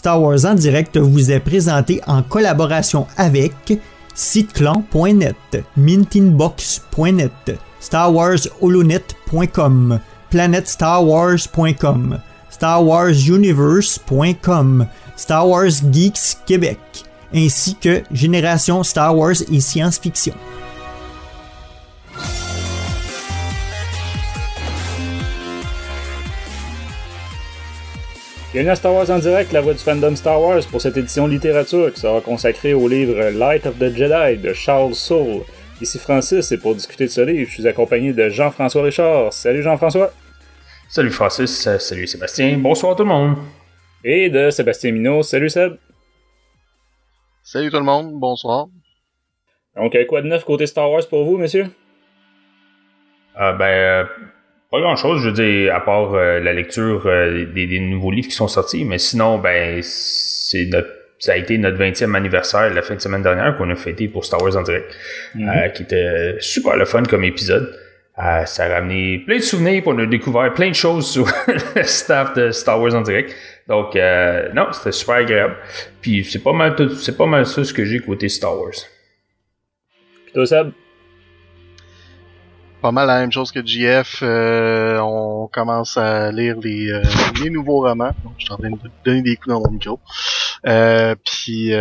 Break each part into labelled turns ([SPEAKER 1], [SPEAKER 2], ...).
[SPEAKER 1] Star Wars en direct vous est présenté en collaboration avec siteclan.net, mintinbox.net, starwarsholonet.com, planetstarwars.com, starwarsuniverse.com, Star Wars Geeks Québec, ainsi que Génération Star Wars et Science-Fiction.
[SPEAKER 2] Bienvenue à Star Wars en direct, la voix du fandom Star Wars pour cette édition littérature qui sera consacrée au livre Light of the Jedi de Charles Soule. Ici Francis et pour discuter de ce livre, je suis accompagné de Jean-François Richard. Salut Jean-François!
[SPEAKER 3] Salut Francis, salut Sébastien, bonsoir tout le monde!
[SPEAKER 2] Et de Sébastien Minot. Salut Seb!
[SPEAKER 4] Salut tout le monde, bonsoir!
[SPEAKER 2] Donc, quoi de neuf côté Star Wars pour vous, messieurs?
[SPEAKER 3] Pas grand chose, je veux dire, à part la lecture des nouveaux livres qui sont sortis, mais sinon, ça a été notre 20e anniversaire la fin de semaine dernière qu'on a fêté pour Star Wars en direct, qui était super le fun comme épisode. Ça a ramené plein de souvenirs, puis on a découvert plein de choses sur le staff de Star Wars en direct. Donc, non, c'était super agréable. Puis c'est pas mal ça ce que j'ai côté Star Wars.
[SPEAKER 2] Puis toi, Seb?
[SPEAKER 4] Pas mal la même chose que JF. On commence à lire les nouveaux romans. Donc, je suis en train de donner des coups dans mon micro. Puis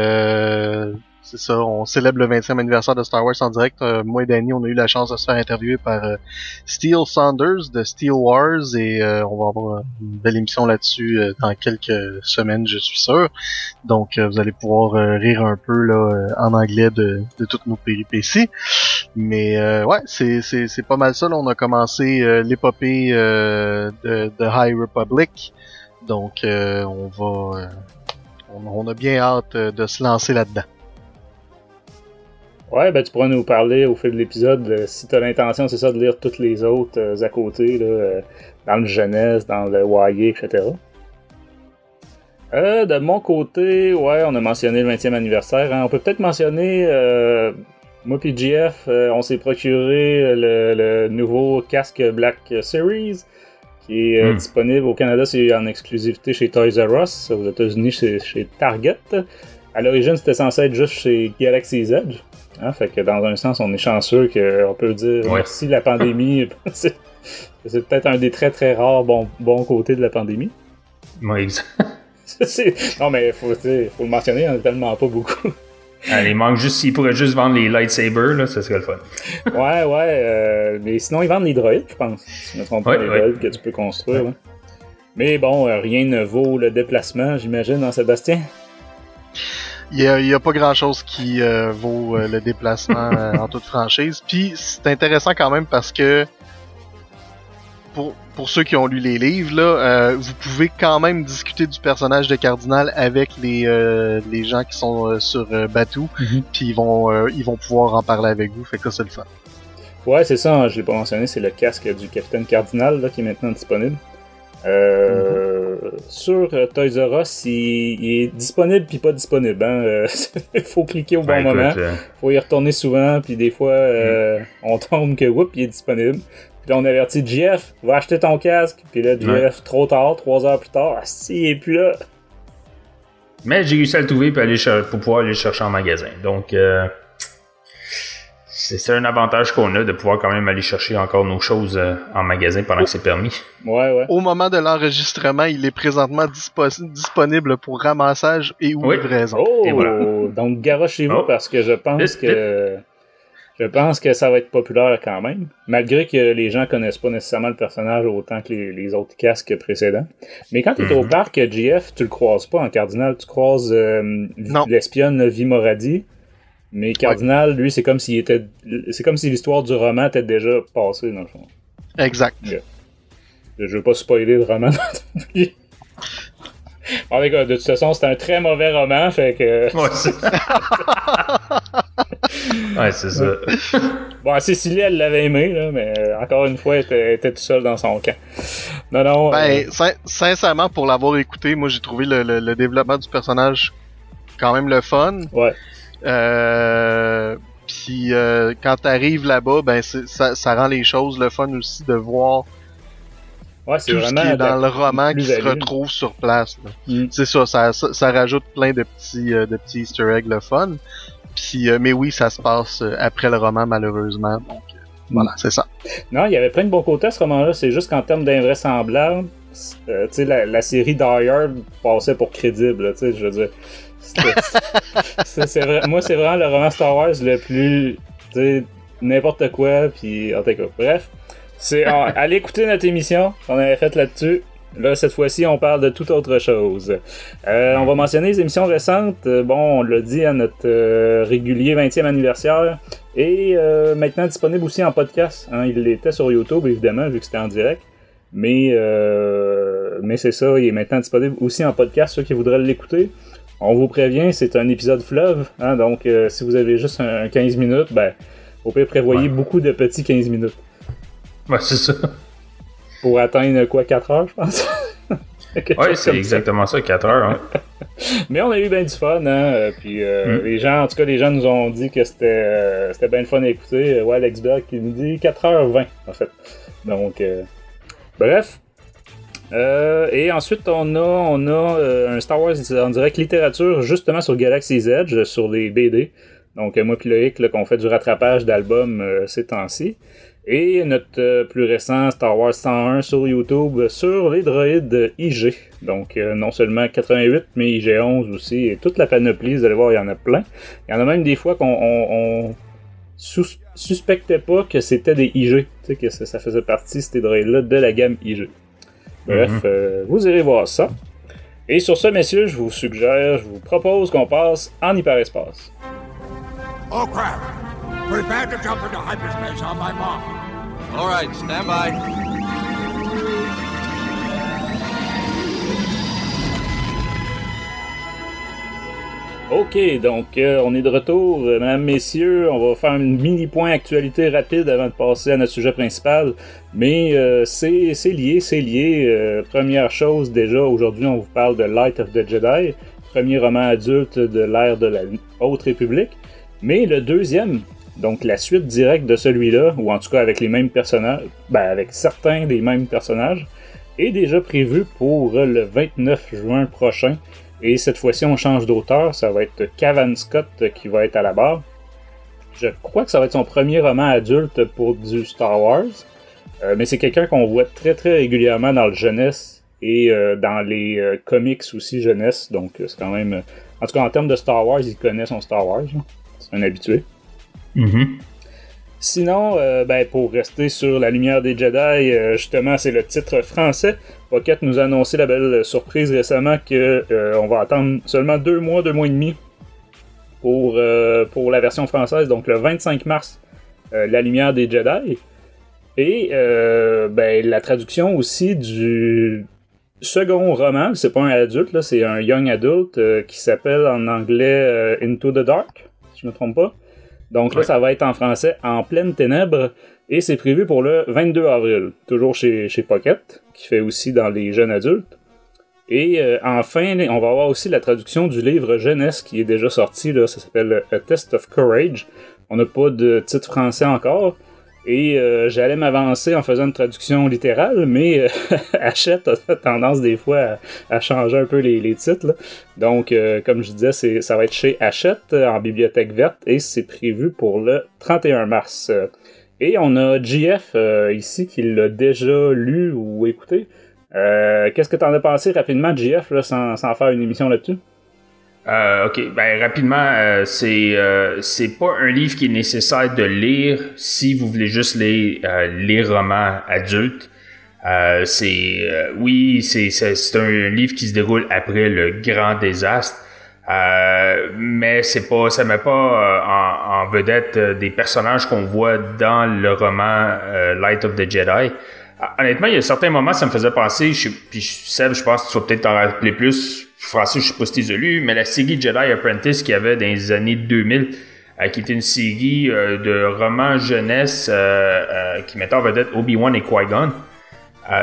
[SPEAKER 4] c'est ça, on célèbre le 20e anniversaire de Star Wars en direct. Moi et Danny, on a eu la chance de se faire interviewer par Steele Saunders de Steele Wars et on va avoir une belle émission là-dessus dans quelques semaines, je suis sûr. Donc vous allez pouvoir rire un peu là en anglais de toutes nos péripéties. Mais ouais, c'est pas mal ça. Là, on a commencé l'épopée de High Republic. Donc on a bien hâte de se lancer là-dedans.
[SPEAKER 2] Ouais, tu pourras nous parler au fil de l'épisode si t'as l'intention, c'est ça, de lire toutes les autres à côté, là, dans le jeunesse, dans le YA, etc. De mon côté, ouais, on a mentionné le 20e anniversaire. Hein. On peut peut-être mentionner, moi puis GF, on s'est procuré le nouveau casque Black Series, qui est disponible au Canada, c'est en exclusivité chez Toys R Us, aux États-Unis chez Target. À l'origine, c'était censé être juste chez Galaxy's Edge. Hein, fait que dans un sens, on est chanceux qu'on peut dire merci la pandémie. c'est peut-être un des très très rares bons côtés de la pandémie.
[SPEAKER 3] Oui, exact.
[SPEAKER 2] Non, mais faut le mentionner, il n'y en a tellement pas beaucoup.
[SPEAKER 3] Il pourrait juste vendre les lightsabers, là, ça serait le fun.
[SPEAKER 2] ouais, mais sinon, ils vendent les droïdes, je pense. Si je ne me trompe pas, les droïdes que tu peux construire. Ouais. Mais bon, rien ne vaut le déplacement, j'imagine, hein, Sébastien?
[SPEAKER 4] Il y a pas grand-chose qui vaut le déplacement en toute franchise. Puis c'est intéressant quand même parce que pour ceux qui ont lu les livres, là, vous pouvez quand même discuter du personnage de Cardinal avec les gens qui sont sur Batuu, puis ils vont pouvoir en parler avec vous. Fait que ça, c'est le fun. Ouais,
[SPEAKER 2] c'est ça, hein, je l'ai pas mentionné, c'est le casque du Capitaine Cardinal là, qui est maintenant disponible. Sur Toys R Us, il est disponible puis pas disponible. Hein? Il faut cliquer au bon moment. Faut y retourner souvent, puis des fois, on tombe que il est disponible. Puis là, on avertit JF, va acheter ton casque. Puis là, JF, trop tard, 3 heures plus tard, il est plus là.
[SPEAKER 3] Mais j'ai réussi à le trouver pour pouvoir aller le chercher en magasin. Donc, c'est un avantage qu'on a de pouvoir quand même aller chercher encore nos choses en magasin pendant que c'est permis.
[SPEAKER 2] Ouais.
[SPEAKER 4] Au moment de l'enregistrement, il est présentement disponible pour ramassage et ou livraison.
[SPEAKER 2] Oh,
[SPEAKER 4] et voilà.
[SPEAKER 2] Donc garochez-vous parce que je pense que ça va être populaire quand même, malgré que les gens connaissent pas nécessairement le personnage autant que les autres casques précédents. Mais quand tu es au parc, GF, tu le croises pas en Cardinal, tu croises l'espionne Vimoradi. Mais Cardinal, lui, c'est comme si l'histoire du roman était déjà passée, dans le fond.
[SPEAKER 4] Exact.
[SPEAKER 2] Yeah. Je veux pas spoiler le roman non plus. Bon, les gars, de toute façon, c'est un très mauvais roman, fait que...
[SPEAKER 3] Ouais, c'est ça.
[SPEAKER 2] Bon, Cécilie, elle l'avait aimé, là, mais encore une fois, elle était toute seule dans son camp. Non.
[SPEAKER 4] Sincèrement, pour l'avoir écouté, moi, j'ai trouvé le développement du personnage quand même le fun.
[SPEAKER 2] Ouais.
[SPEAKER 4] Puis quand t'arrives là-bas, ça rend les choses le fun aussi de voir
[SPEAKER 2] Ouais, c'est
[SPEAKER 4] tout ce
[SPEAKER 2] vraiment
[SPEAKER 4] qui est dans
[SPEAKER 2] de
[SPEAKER 4] le roman qui se
[SPEAKER 2] plus-value.
[SPEAKER 4] retrouve sur place. Là.
[SPEAKER 2] Mm.
[SPEAKER 4] C'est ça rajoute plein de petits easter eggs le fun. Puis, mais oui, ça se passe après le roman malheureusement. Donc voilà, c'est ça.
[SPEAKER 2] Non, il y avait plein de bons côtés à ce roman-là. C'est juste qu'en termes d'invraisemblable, tu sais, la série Die Hard passait pour crédible. Là, tu sais, je veux dire, moi, c'est vraiment le roman Star Wars le plus, tu sais, n'importe quoi. Puis en tout cas, bref, allez écouter notre émission qu'on avait faite là-dessus. Là, cette fois-ci, on parle de toute autre chose. On va mentionner les émissions récentes. Bon, on l'a dit à notre régulier 20e anniversaire. Et maintenant disponible aussi en podcast. Hein. Il l'était sur YouTube, évidemment, vu que c'était en direct. Mais c'est ça, il est maintenant disponible aussi en podcast, ceux qui voudraient l'écouter. On vous prévient, c'est un épisode fleuve. Hein, donc, si vous avez juste un 15 minutes, ben, au pire, prévoyez beaucoup de petits 15 minutes.
[SPEAKER 3] Ouais, c'est ça.
[SPEAKER 2] Pour atteindre, 4 heures, je pense?
[SPEAKER 3] Ouais, c'est exactement ça, 4 heures. Hein.
[SPEAKER 2] Mais on a eu bien du fun, hein. Puis les gens, en tout cas, les gens nous ont dit que c'était bien le fun à écouter. Ouais, Alex Berg qui nous dit 4h20, en fait. Donc, bref. Et ensuite, on a un Star Wars en direct littérature, justement sur Galaxy's Edge, sur les BD. Donc, moi puis Loïc, là, qu'on fait du rattrapage d'albums ces temps-ci. Et notre plus récent Star Wars 101 sur YouTube sur les droïdes IG. Donc non seulement 88, mais IG-11 aussi. Et toute la panoplie, vous allez voir, il y en a plein. Il y en a même des fois qu'on suspectait pas que c'était des IG. Tu sais, que ça faisait partie, ces droïdes-là, de la gamme IG. Bref, vous irez voir ça. Et sur ce, messieurs, je vous propose qu'on passe en hyperespace.
[SPEAKER 5] Oh crap! Prepare to jump into hyperspace on my mark. All right, stand by.
[SPEAKER 2] Ok, donc on est de retour, mesdames, messieurs. On va faire une mini point actualité rapide avant de passer à notre sujet principal. Mais c'est lié. Première chose, déjà, aujourd'hui, on vous parle de Light of the Jedi, premier roman adulte de l'ère de la Haute République. Mais le deuxième, donc la suite directe de celui-là, ou en tout cas avec les mêmes personnages, avec certains des mêmes personnages, est déjà prévu pour le 29 juin prochain. Et cette fois-ci, on change d'auteur, ça va être Cavan Scott qui va être à la barre. Je crois que ça va être son premier roman adulte pour du Star Wars, mais c'est quelqu'un qu'on voit très très régulièrement dans le jeunesse et dans les comics aussi jeunesse, donc c'est quand même... En tout cas, en termes de Star Wars, il connaît son Star Wars. C'est un habitué. Sinon, pour rester sur la lumière des Jedi, justement, c'est le titre français. Pocket nous a annoncé la belle surprise récemment que on va attendre seulement 2 mois et demi pour la version française, donc le 25 mars, La lumière des Jedi. Et la traduction aussi du second roman, c'est pas un adulte, là, c'est un young adult qui s'appelle en anglais Into the Dark, si je me trompe pas. Donc là, ça va être en français En pleine ténèbres, et c'est prévu pour le 22 avril, toujours chez Pocket, qui fait aussi dans les jeunes adultes. Et enfin, on va avoir aussi la traduction du livre jeunesse qui est déjà sorti, là, ça s'appelle A Test of Courage. On n'a pas de titre français encore, et j'allais m'avancer en faisant une traduction littérale, mais Hachette a tendance des fois à changer un peu les titres, là. Donc, comme je disais, ça va être chez Hachette, en bibliothèque verte, et c'est prévu pour le 31 mars. Et on a JF ici qui l'a déjà lu ou écouté. Qu'est-ce que t'en as pensé rapidement, JF, là, sans faire une émission là-dessus?
[SPEAKER 3] Ok, rapidement, c'est pas un livre qui est nécessaire de lire si vous voulez juste les romans adultes. C'est un livre qui se déroule après le grand désastre, mais ça met pas en vedette des personnages qu'on voit dans le roman Light of the Jedi. Honnêtement, il y a certains moments, ça me faisait penser, Seb, je pense que tu vas peut-être t'en rappeler plus. Français, je sais pas si tu as lu, mais la série Jedi Apprentice qu'il y avait dans les années 2000, qui était une série de romans jeunesse qui mettait en vedette Obi-Wan et Qui-Gon.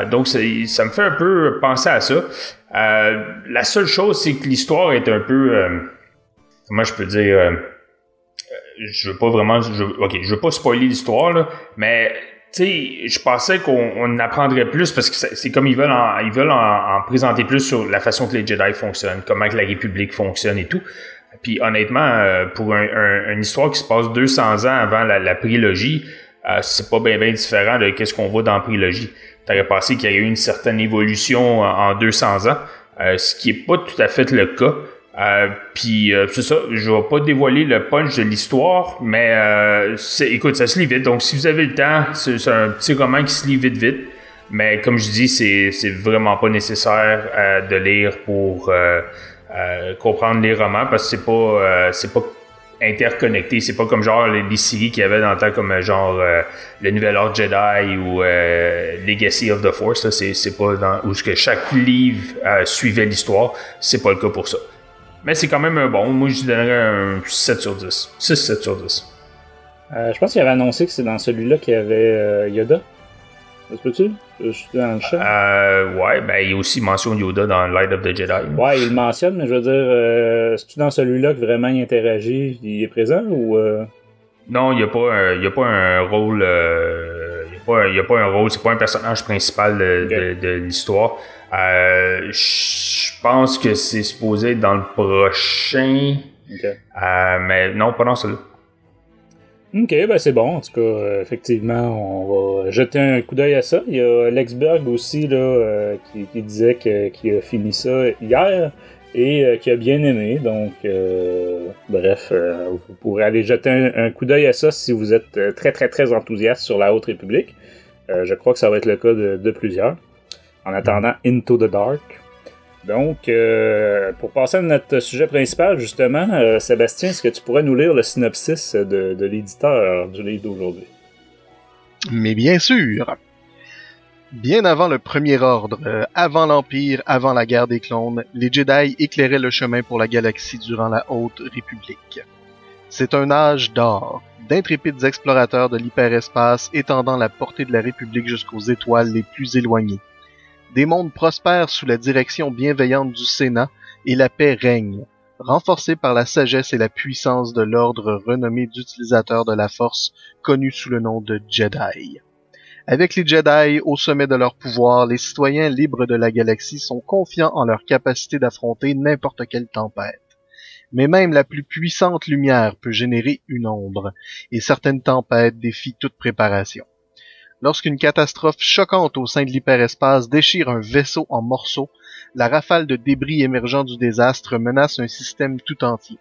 [SPEAKER 3] Donc, ça me fait un peu penser à ça. La seule chose, c'est que l'histoire est un peu... comment je peux dire... je veux pas spoiler l'histoire, là, mais... sais, je pensais qu'on apprendrait plus parce que c'est comme ils veulent en présenter plus sur la façon que les Jedi fonctionnent, comment que la République fonctionne et tout. Puis honnêtement, pour une histoire qui se passe 200 ans avant la prélogie, c'est pas bien différent de qu'est-ce qu'on voit dans la prélogie. T'aurais pensé qu'il y a eu une certaine évolution en 200 ans, ce qui est pas tout à fait le cas. Puis c'est ça, je vais pas dévoiler le punch de l'histoire, mais écoute, ça se lit vite. Donc si vous avez le temps, c'est un petit roman qui se lit vite. Mais comme je dis, c'est vraiment pas nécessaire de lire pour comprendre les romans parce que c'est pas interconnecté. C'est pas comme genre les séries qu'il y avait dans le temps comme genre le Nouvel Ordre Jedi ou Legacy of the Force. Là, c'est pas où que chaque livre suivait l'histoire. C'est pas le cas pour ça. Mais c'est quand même un bon. Moi, je donnerais un 7 sur 10. 6-7 sur 10.
[SPEAKER 2] Je pense qu'il avait annoncé que c'est dans celui-là qu'il y avait Yoda. Ça se peut-tu? Je suis dans le chat.
[SPEAKER 3] Ouais, ben il y a aussi mention de Yoda dans Light of the Jedi.
[SPEAKER 2] Ouais, il le mentionne, mais je veux dire, c'est-tu dans celui-là que vraiment il interagit, il est présent ou...
[SPEAKER 3] Non, il n'y a pas un rôle... il y a pas un rôle, c'est pas un personnage principal de l'histoire. Je pense que c'est supposé être dans le prochain.
[SPEAKER 2] Okay.
[SPEAKER 3] Mais non, pas dans celui-là.
[SPEAKER 2] Ok, ben c'est bon. En tout cas, effectivement, on va jeter un coup d'œil à ça. Il y a Lex Berg aussi là, qui disait qu'il a fini ça hier et qui a bien aimé. Donc, bref, vous pourrez aller jeter un coup d'œil à ça si vous êtes très très très enthousiaste sur la Haute République. Je crois que ça va être le cas de plusieurs. En attendant Into the Dark. Donc, pour passer à notre sujet principal, justement, Sébastien, est-ce que tu pourrais nous lire le synopsis de l'éditeur du livre d'aujourd'hui?
[SPEAKER 4] Mais bien sûr! Bien avant le Premier Ordre, avant l'Empire, avant la guerre des clones, les Jedi éclairaient le chemin pour la galaxie durant la Haute République. C'est un âge d'or, d'intrépides explorateurs de l'hyperespace étendant la portée de la République jusqu'aux étoiles les plus éloignées. Des mondes prospèrent sous la direction bienveillante du Sénat et la paix règne, renforcée par la sagesse et la puissance de l'ordre renommé d'utilisateurs de la Force, connu sous le nom de Jedi. Avec les Jedi au sommet de leur pouvoir, les citoyens libres de la galaxie sont confiants en leur capacité d'affronter n'importe quelle tempête. Mais même la plus puissante lumière peut générer une ombre, et certaines tempêtes défient toute préparation. Lorsqu'une catastrophe choquante au sein de l'hyperespace déchire un vaisseau en morceaux, la rafale de débris émergeant du désastre menace un système tout entier.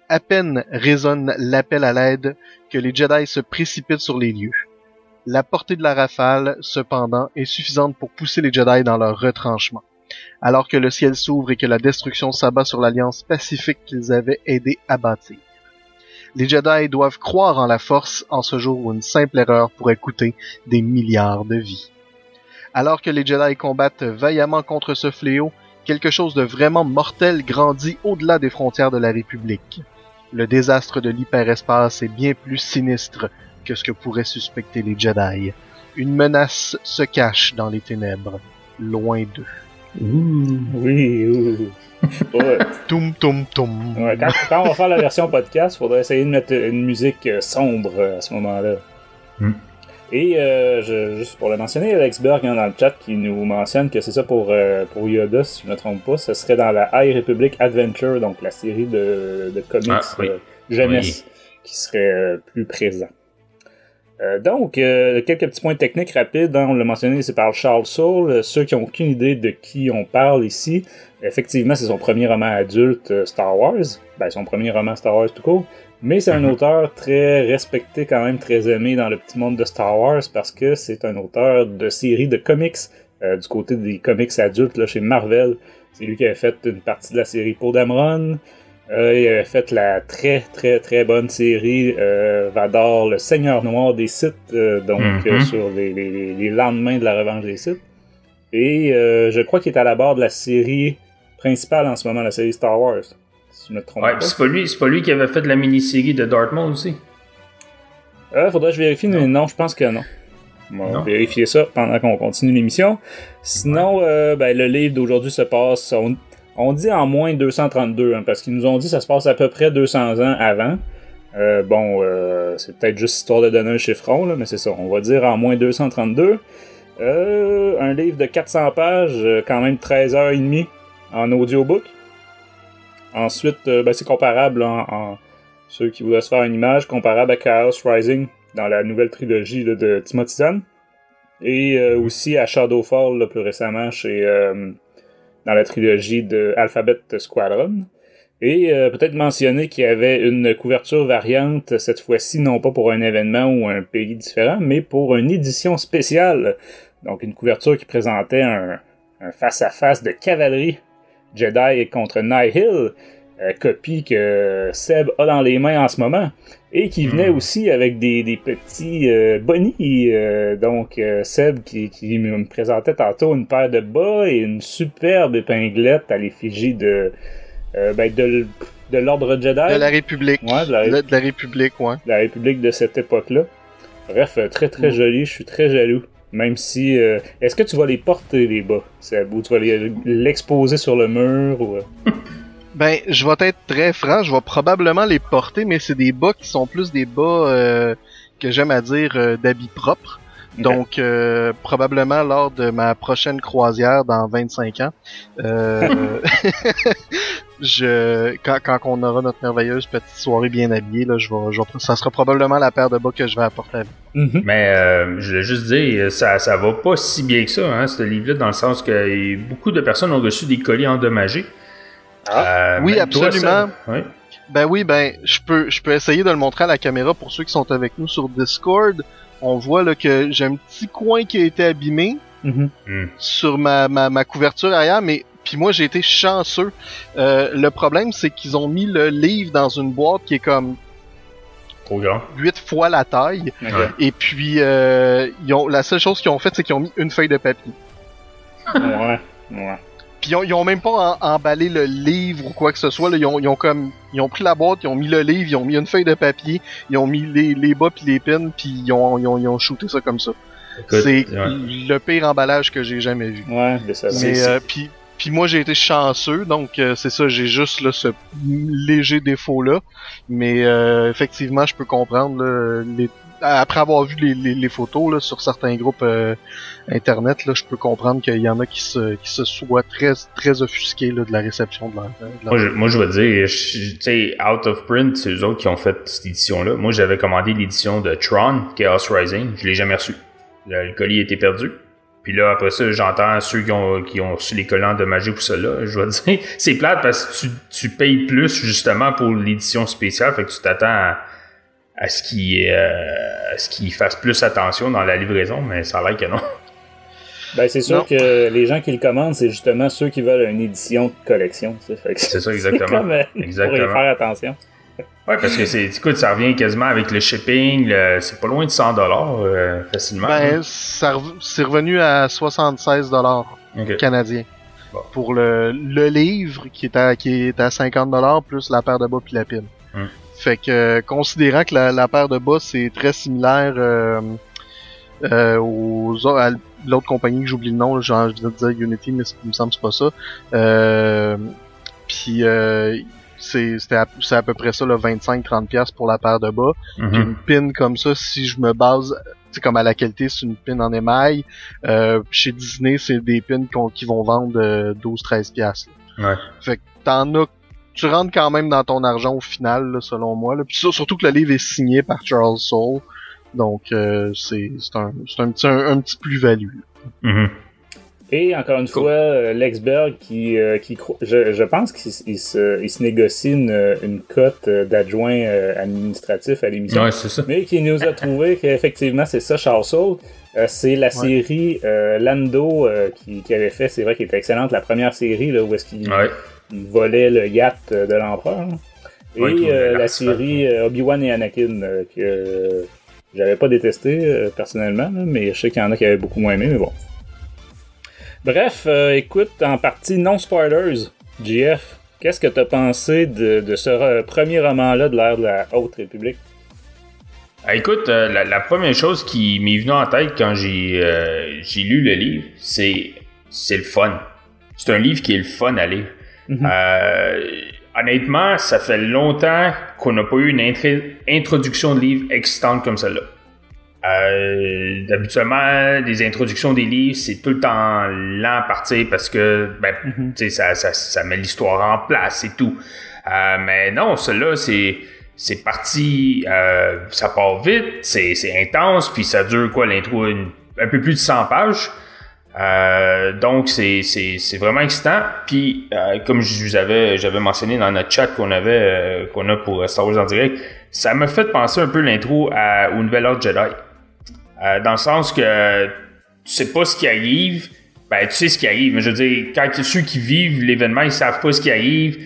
[SPEAKER 4] À peine résonne l'appel à l'aide que les Jedi se précipitent sur les lieux. La portée de la rafale, cependant, est suffisante pour pousser les Jedi dans leur retranchement, alors que le ciel s'ouvre et que la destruction s'abat sur l'alliance pacifique qu'ils avaient aidé à bâtir. Les Jedi doivent croire en la Force en ce jour où une simple erreur pourrait coûter des milliards de vies. Alors que les Jedi combattent vaillamment contre ce fléau, quelque chose de vraiment mortel grandit au-delà des frontières de la République. Le désastre de l'hyperespace est bien plus sinistre que ce que pourraient suspecter les Jedi. Une menace se cache dans les ténèbres, loin d'eux.
[SPEAKER 2] Oui. Ouais.
[SPEAKER 4] Toum toum toum.
[SPEAKER 2] Ouais, quand on va faire la version podcast, il faudrait essayer de mettre une musique sombre à ce moment-là. Et juste pour le mentionner, Alex Berg dans le chat qui nous mentionne que c'est ça pour Yoda, si je ne me trompe pas, ce serait dans la High Republic Adventure, donc la série de comics jeunesse qui serait plus présent. Donc, quelques petits points techniques rapides. On l'a mentionné, c'est par Charles Soule. Ceux qui n'ont aucune idée de qui on parle ici, effectivement, c'est son premier roman adulte Star Wars. Ben, son premier roman Star Wars tout court. Mais c'est un auteur très respecté, quand même très aimé dans le petit monde de Star Wars parce que c'est un auteur de séries de comics du côté des comics adultes là, chez Marvel. C'est lui qui a fait une partie de la série Poe Dameron. Il a fait la très très très bonne série Vador, le Seigneur Noir des Sith, sur les lendemains de la revanche des Sith. Et je crois qu'il est à la barre de la série principale en ce moment, la série Star Wars. Si je me trompe pas.
[SPEAKER 3] C'est pas lui qui avait fait la mini-série de Darth Maul aussi?
[SPEAKER 2] Faudrait que je vérifie, mais non, je pense que non. On va vérifier ça pendant qu'on continue l'émission. Sinon, le livre d'aujourd'hui se passe... On dit en moins 232, parce qu'ils nous ont dit que ça se passe à peu près 200 ans avant. C'est peut-être juste histoire de donner un chiffron, là, mais c'est ça. On va dire en moins 232. Un livre de 400 pages, quand même 13h30 en audiobook. Ensuite, c'est comparable en ceux qui voudraient se faire une image, comparable à Chaos Rising dans la nouvelle trilogie là, de Timothy Zahn. Et aussi à Shadowfall, là, plus récemment, dans la trilogie de Alphabet Squadron. Et peut-être mentionner qu'il y avait une couverture variante, cette fois-ci, non pas pour un événement ou un pays différent, mais pour une édition spéciale. Donc une couverture qui présentait un face-à-face de cavalerie Jedi contre Nihil, copie que Seb a dans les mains en ce moment, et qui venait aussi avec des petits bonnies. Donc Seb qui me présentait tantôt une paire de bas et une superbe épinglette à l'effigie de l'ordre Jedi.
[SPEAKER 4] De la République.
[SPEAKER 2] Ouais, de la
[SPEAKER 4] République, ouais.
[SPEAKER 2] De la République de cette époque-là. Bref, très très joli, je suis très jaloux. Même si... est-ce que tu vas les porter, les bas, Seb, ou tu vas l'exposer sur le mur, ou...
[SPEAKER 4] Ben, je vais être très franc, je vais probablement les porter, mais c'est des bas qui sont plus des bas que j'aime à dire d'habits propres. Okay. Donc, probablement lors de ma prochaine croisière dans 25 ans, quand on aura notre merveilleuse petite soirée bien habillée, là, ça sera probablement la paire de bas que je vais apporter à vous.
[SPEAKER 3] Mm-hmm. Mais je voulais juste dire, ça va pas si bien que ça, hein, ce livre-là, dans le sens que beaucoup de personnes ont reçu des colis endommagés.
[SPEAKER 4] Oui, absolument.
[SPEAKER 3] Toi, oui.
[SPEAKER 4] Ben oui, je peux essayer de le montrer à la caméra pour ceux qui sont avec nous sur Discord. On voit là que j'ai un petit coin qui a été abîmé sur ma couverture arrière, mais puis moi j'ai été chanceux. Le problème c'est qu'ils ont mis le livre dans une boîte qui est comme
[SPEAKER 3] trop grand,
[SPEAKER 4] 8 fois la taille.
[SPEAKER 3] Okay.
[SPEAKER 4] Et puis la seule chose qu'ils ont fait c'est qu'ils ont mis une feuille de papier.
[SPEAKER 2] Ouais.
[SPEAKER 4] Puis ils ont même pas emballé le livre ou quoi que ce soit. Là. Ils ont pris la boîte, ils ont mis le livre, ils ont mis une feuille de papier, ils ont mis les bas puis les pins, puis ils ont shooté ça comme ça. Écoute, c'est le pire emballage que j'ai jamais vu.
[SPEAKER 2] Ouais, mais ça.
[SPEAKER 4] Mais puis moi j'ai été chanceux, donc c'est ça, j'ai juste là ce léger défaut là. Mais effectivement, je peux comprendre là, après avoir vu les photos là, sur certains groupes internet, là, je peux comprendre qu'il y en a qui se soient très très offusqués là, de la réception de leur...
[SPEAKER 3] Moi je vais dire, tu sais, Out of Print, c'est eux autres qui ont fait cette édition-là. Moi j'avais commandé l'édition de Tron, Chaos Rising, je l'ai jamais reçu. Le colis a été perdu. Puis là, après ça, j'entends ceux qui ont reçu les collants endommagés pour cela. Je vais dire, c'est plate parce que tu payes plus justement pour l'édition spéciale, fait que tu t'attends à ce qu'ils fassent plus attention dans la livraison, mais ça a l'air que non.
[SPEAKER 2] Ben c'est sûr que les gens qui le commandent, c'est justement ceux qui veulent une édition de collection. Fait que
[SPEAKER 3] c'est ça, exactement.
[SPEAKER 2] Exactement. Pour y faire attention.
[SPEAKER 3] Ouais, parce que écoute, ça revient quasiment avec le shipping, c'est pas loin de $100 facilement.
[SPEAKER 4] Ben, c'est revenu à 76$ canadiens. Bon. Pour le livre qui est à 50$ plus la paire de bas puis la pile. Fait que considérant que la paire de bas c'est très similaire à l'autre compagnie que j'oublie le nom, genre je vais dire Unity, mais il me semble que c'est pas ça. Puis c'est à peu près ça, 25-30$ pour la paire de bas. Une pin comme ça, si je me base, c'est comme à la qualité, c'est une pin en émail. Chez Disney, c'est des pins qui vont vendre 12-13$.
[SPEAKER 3] Ouais.
[SPEAKER 4] Fait que tu rentres quand même dans ton argent au final, là, selon moi. Là. Puis surtout que le livre est signé par Charles Soule. Donc c'est un petit plus-value.
[SPEAKER 2] Et encore une fois, Lex Berg qui je pense qu'il se négocie une cote d'adjoint administratif à l'émission.
[SPEAKER 3] Ouais, c'est ça.
[SPEAKER 2] Mais qui nous a trouvé qu'effectivement c'est ça, Charles Soule. C'est la série Lando qui avait fait, c'est vrai qu'elle était excellente, la première série là, où est-ce qu'il volait le yacht de l'empereur. Et la série Obi-Wan et Anakin que j'avais pas détesté personnellement, là, mais je sais qu'il y en a qui avaient beaucoup moins aimé, mais bon. Bref, écoute, en partie non-spoilers, JF, qu'est-ce que t'as pensé de ce premier roman-là de l'ère de la Haute République?
[SPEAKER 3] Écoute, la première chose qui m'est venue en tête quand j'ai lu le livre, c'est le fun. C'est un livre qui est le fun à lire. honnêtement, ça fait longtemps qu'on n'a pas eu une introduction de livre excitante comme celle-là. Habituellement, les introductions des livres, c'est tout le temps lent à partir parce que tu sais, ça met l'histoire en place et tout. Mais non, celle-là, c'est parti, ça part vite, c'est intense, puis ça dure l'intro, un peu plus de 100 pages. Donc c'est vraiment excitant. Puis comme j'avais mentionné dans notre chat qu'on a pour Star Wars en direct, ça m'a fait penser un peu l'intro au Nouvel Ordre Jedi. Dans le sens que tu sais pas ce qui arrive, tu sais ce qui arrive. Mais je veux dire, quand ceux qui vivent l'événement, ils savent pas ce qui arrive.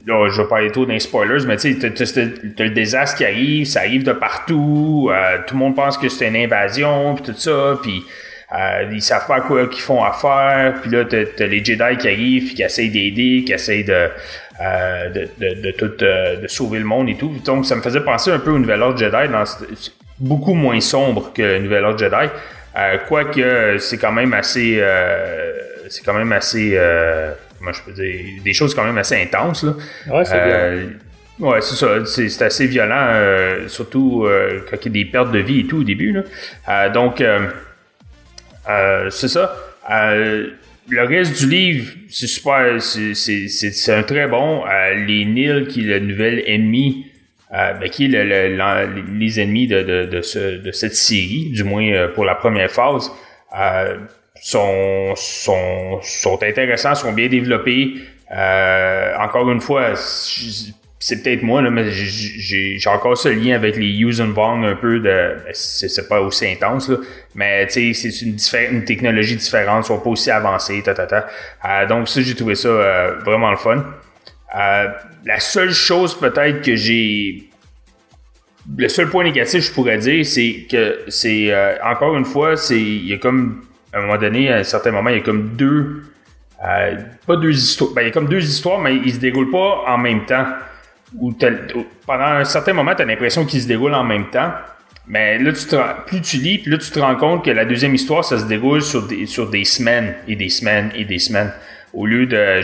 [SPEAKER 3] Là, je vais pas aller trop dans les spoilers, mais tu sais, t'as le désastre qui arrive, ça arrive de partout, tout le monde pense que c'est une invasion, puis tout ça, puis ils savent pas quoi qu'ils font à faire, puis là, t'as les Jedi qui arrivent, puis qui essayent d'aider, qui essayent de sauver le monde et tout. Donc, ça me faisait penser un peu au Nouvel Ordre Jedi, beaucoup moins sombre que le Nouvel Ordre Jedi, quoique c'est quand même assez comment je peux dire, des choses quand même assez intenses, là.
[SPEAKER 2] Ouais, c'est violent.
[SPEAKER 3] Ouais, c'est ça. C'est assez violent, surtout quand il y a des pertes de vie et tout au début, là. Donc, c'est ça. Le reste du livre, c'est super. C'est un très bon. Les Nils, qui est le nouvel ennemi, qui est les ennemis de cette série, du moins pour la première phase, sont intéressants, sont bien développés. Encore une fois, c'est peut-être moi, là, mais j'ai encore ce lien avec les Yuuzhan Vong un peu c'est pas aussi intense, là, mais tu sais, c'est une technologie différente, ils sont pas aussi avancés, donc ça, j'ai trouvé ça vraiment le fun. La seule chose peut-être que le seul point négatif, je pourrais dire, c'est que c'est encore une fois, il y a comme à un moment donné, à un certain moment, il y a comme pas deux histoires, il y a comme deux histoires, mais ils se déroulent pas en même temps. Pendant un certain moment, tu as l'impression qu'ils se déroulent en même temps, mais là, plus tu lis, puis là, tu te rends compte que la deuxième histoire, ça se déroule sur des semaines et des semaines et des semaines, au lieu de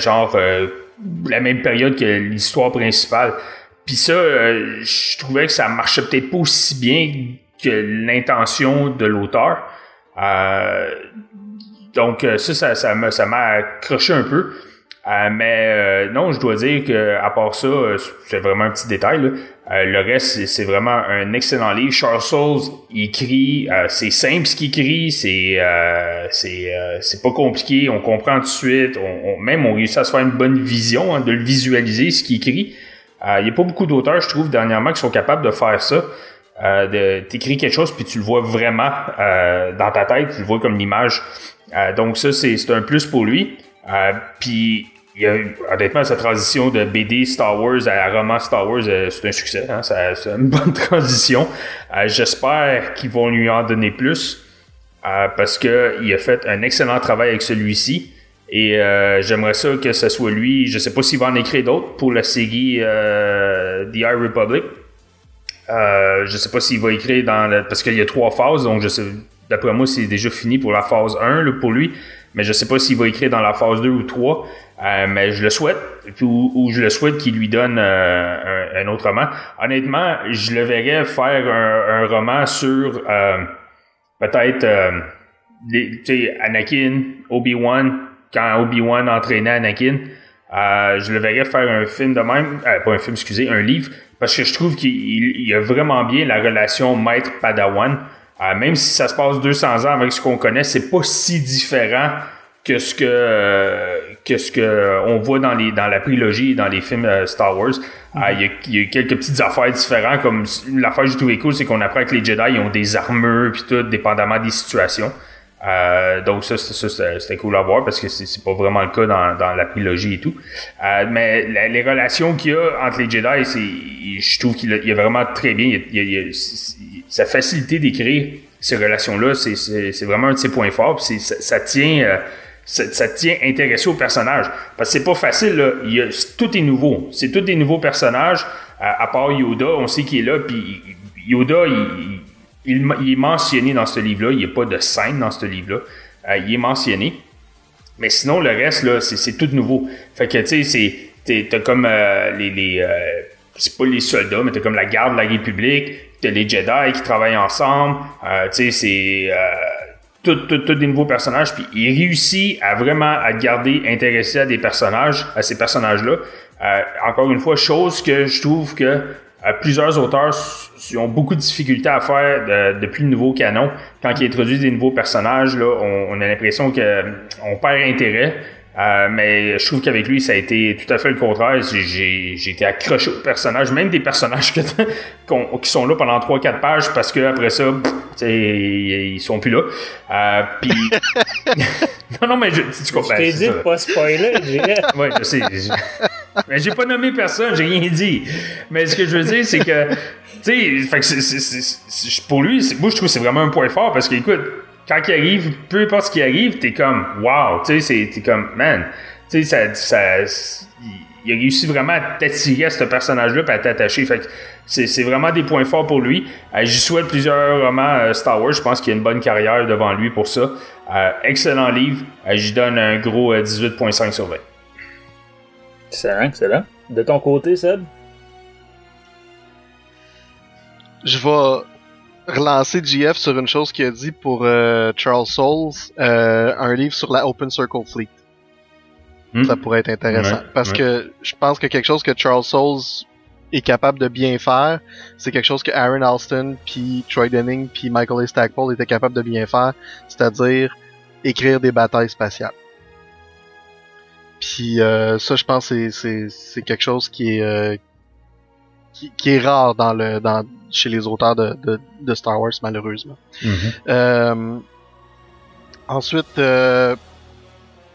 [SPEAKER 3] la même période que l'histoire principale. Puis ça, je trouvais que ça marchait peut-être pas aussi bien que l'intention de l'auteur. Donc ça m'a accroché un peu. Mais non, je dois dire que à part ça, c'est vraiment un petit détail, là. Le reste, c'est vraiment un excellent livre. Charles Soules, il écrit, c'est simple ce qu'il écrit, c'est pas compliqué, on comprend tout de suite, on réussit à se faire une bonne vision, de le visualiser, ce qu'il écrit. Il y a pas beaucoup d'auteurs, je trouve, dernièrement, qui sont capables de faire ça. T'écris quelque chose puis tu le vois vraiment dans ta tête, tu le vois comme l'image. Donc ça, c'est un plus pour lui. Puis honnêtement, sa transition de BD Star Wars à roman Star Wars, c'est un succès. Hein? C'est une bonne transition. J'espère qu'ils vont lui en donner plus parce que il a fait un excellent travail avec celui-ci. Et j'aimerais ça que ce soit lui. Je sais pas s'il va en écrire d'autres pour la série The High Republic. Je sais pas s'il va écrire parce qu'il y a 3 phases, donc d'après moi c'est déjà fini pour la phase 1 là, pour lui, mais je sais pas s'il va écrire dans la phase 2 ou 3, mais je le souhaite, ou je le souhaite qu'il lui donne un autre roman. Honnêtement, je le verrais faire un roman sur peut-être Anakin, Obi-Wan, quand Obi-Wan entraînait Anakin. Je le verrais faire un film de même, pas un film, excusez, un livre, parce que je trouve qu'il y a vraiment bien la relation maître-padawan. Même si ça se passe 200 ans avec ce qu'on connaît, c'est pas si différent que ce que on voit dans la prélogie et dans les films Star Wars. Il y a quelques petites affaires différentes, comme l'affaire que j'ai trouvé cool, c'est qu'on apprend que les Jedi ils ont des armures puis tout, dépendamment des situations. Donc ça c'était cool à voir parce que c'est pas vraiment le cas dans la prélogie et tout. Mais les relations qu'il y a entre les Jedi, je trouve qu'il y a vraiment très bien. Sa facilité d'écrire ces relations-là, c'est vraiment un de ses points forts. Puis ça tient intéressé au personnage. Parce que c'est pas facile, là. Tout est nouveau. C'est tous des nouveaux personnages. À part Yoda, on sait qu'il est là. Puis Yoda, il est mentionné dans ce livre-là. Il n'y a pas de scène dans ce livre-là. Il est mentionné. Mais sinon, le reste, là, c'est tout nouveau. Fait que, tu sais, t'as comme c'est pas les soldats, mais t'as comme la garde de la République, t'as les Jedi qui travaillent ensemble, tu sais, c'est tout des nouveaux personnages, puis il réussit à vraiment à te garder intéressé à ces personnages-là. Encore une fois, chose que je trouve que plusieurs auteurs ont beaucoup de difficultés à faire depuis le nouveau canon. Quand ils introduisent des nouveaux personnages, là, on a l'impression qu'on perd intérêt. Mais je trouve qu'avec lui, ça a été tout à fait le contraire. J'ai été accroché aux personnages, même des personnages qui sont là pendant 3-4 pages parce que après ça, ils sont plus là. Puis non, mais tu comprends.
[SPEAKER 2] Je t'ai dit de pas spoiler,
[SPEAKER 3] ouais, je sais. Mais j'ai pas nommé personne, j'ai rien dit. Mais ce que je veux dire, c'est que, tu sais, fait que pour lui, moi je trouve que c'est vraiment un point fort parce qu'écoute, quand il arrive, peu importe ce qui arrive, t'es comme wow, tu sais, t'es comme man, tu sais, il a réussi vraiment à t'attirer à ce personnage-là et à t'attacher. Fait que c'est vraiment des points forts pour lui. J'y souhaite plusieurs romans Star Wars. Je pense qu'il y a une bonne carrière devant lui pour ça. Excellent livre. J'y donne un gros 18.5 sur 20.
[SPEAKER 2] Excellent. De ton côté, Seb?
[SPEAKER 4] Je vais relancer JF sur une chose qu'il a dit pour Charles Soules, un livre sur la Open Circle Fleet. Ça pourrait être intéressant. Parce que je pense que quelque chose que Charles Soules est capable de bien faire, c'est quelque chose que Aaron Alston, puis Troy Denning, puis Michael A. Stackpole étaient capables de bien faire, c'est-à-dire écrire des batailles spatiales. Puis ça, je pense que c'est quelque chose qui est rare chez les auteurs de Star Wars, malheureusement. Ensuite,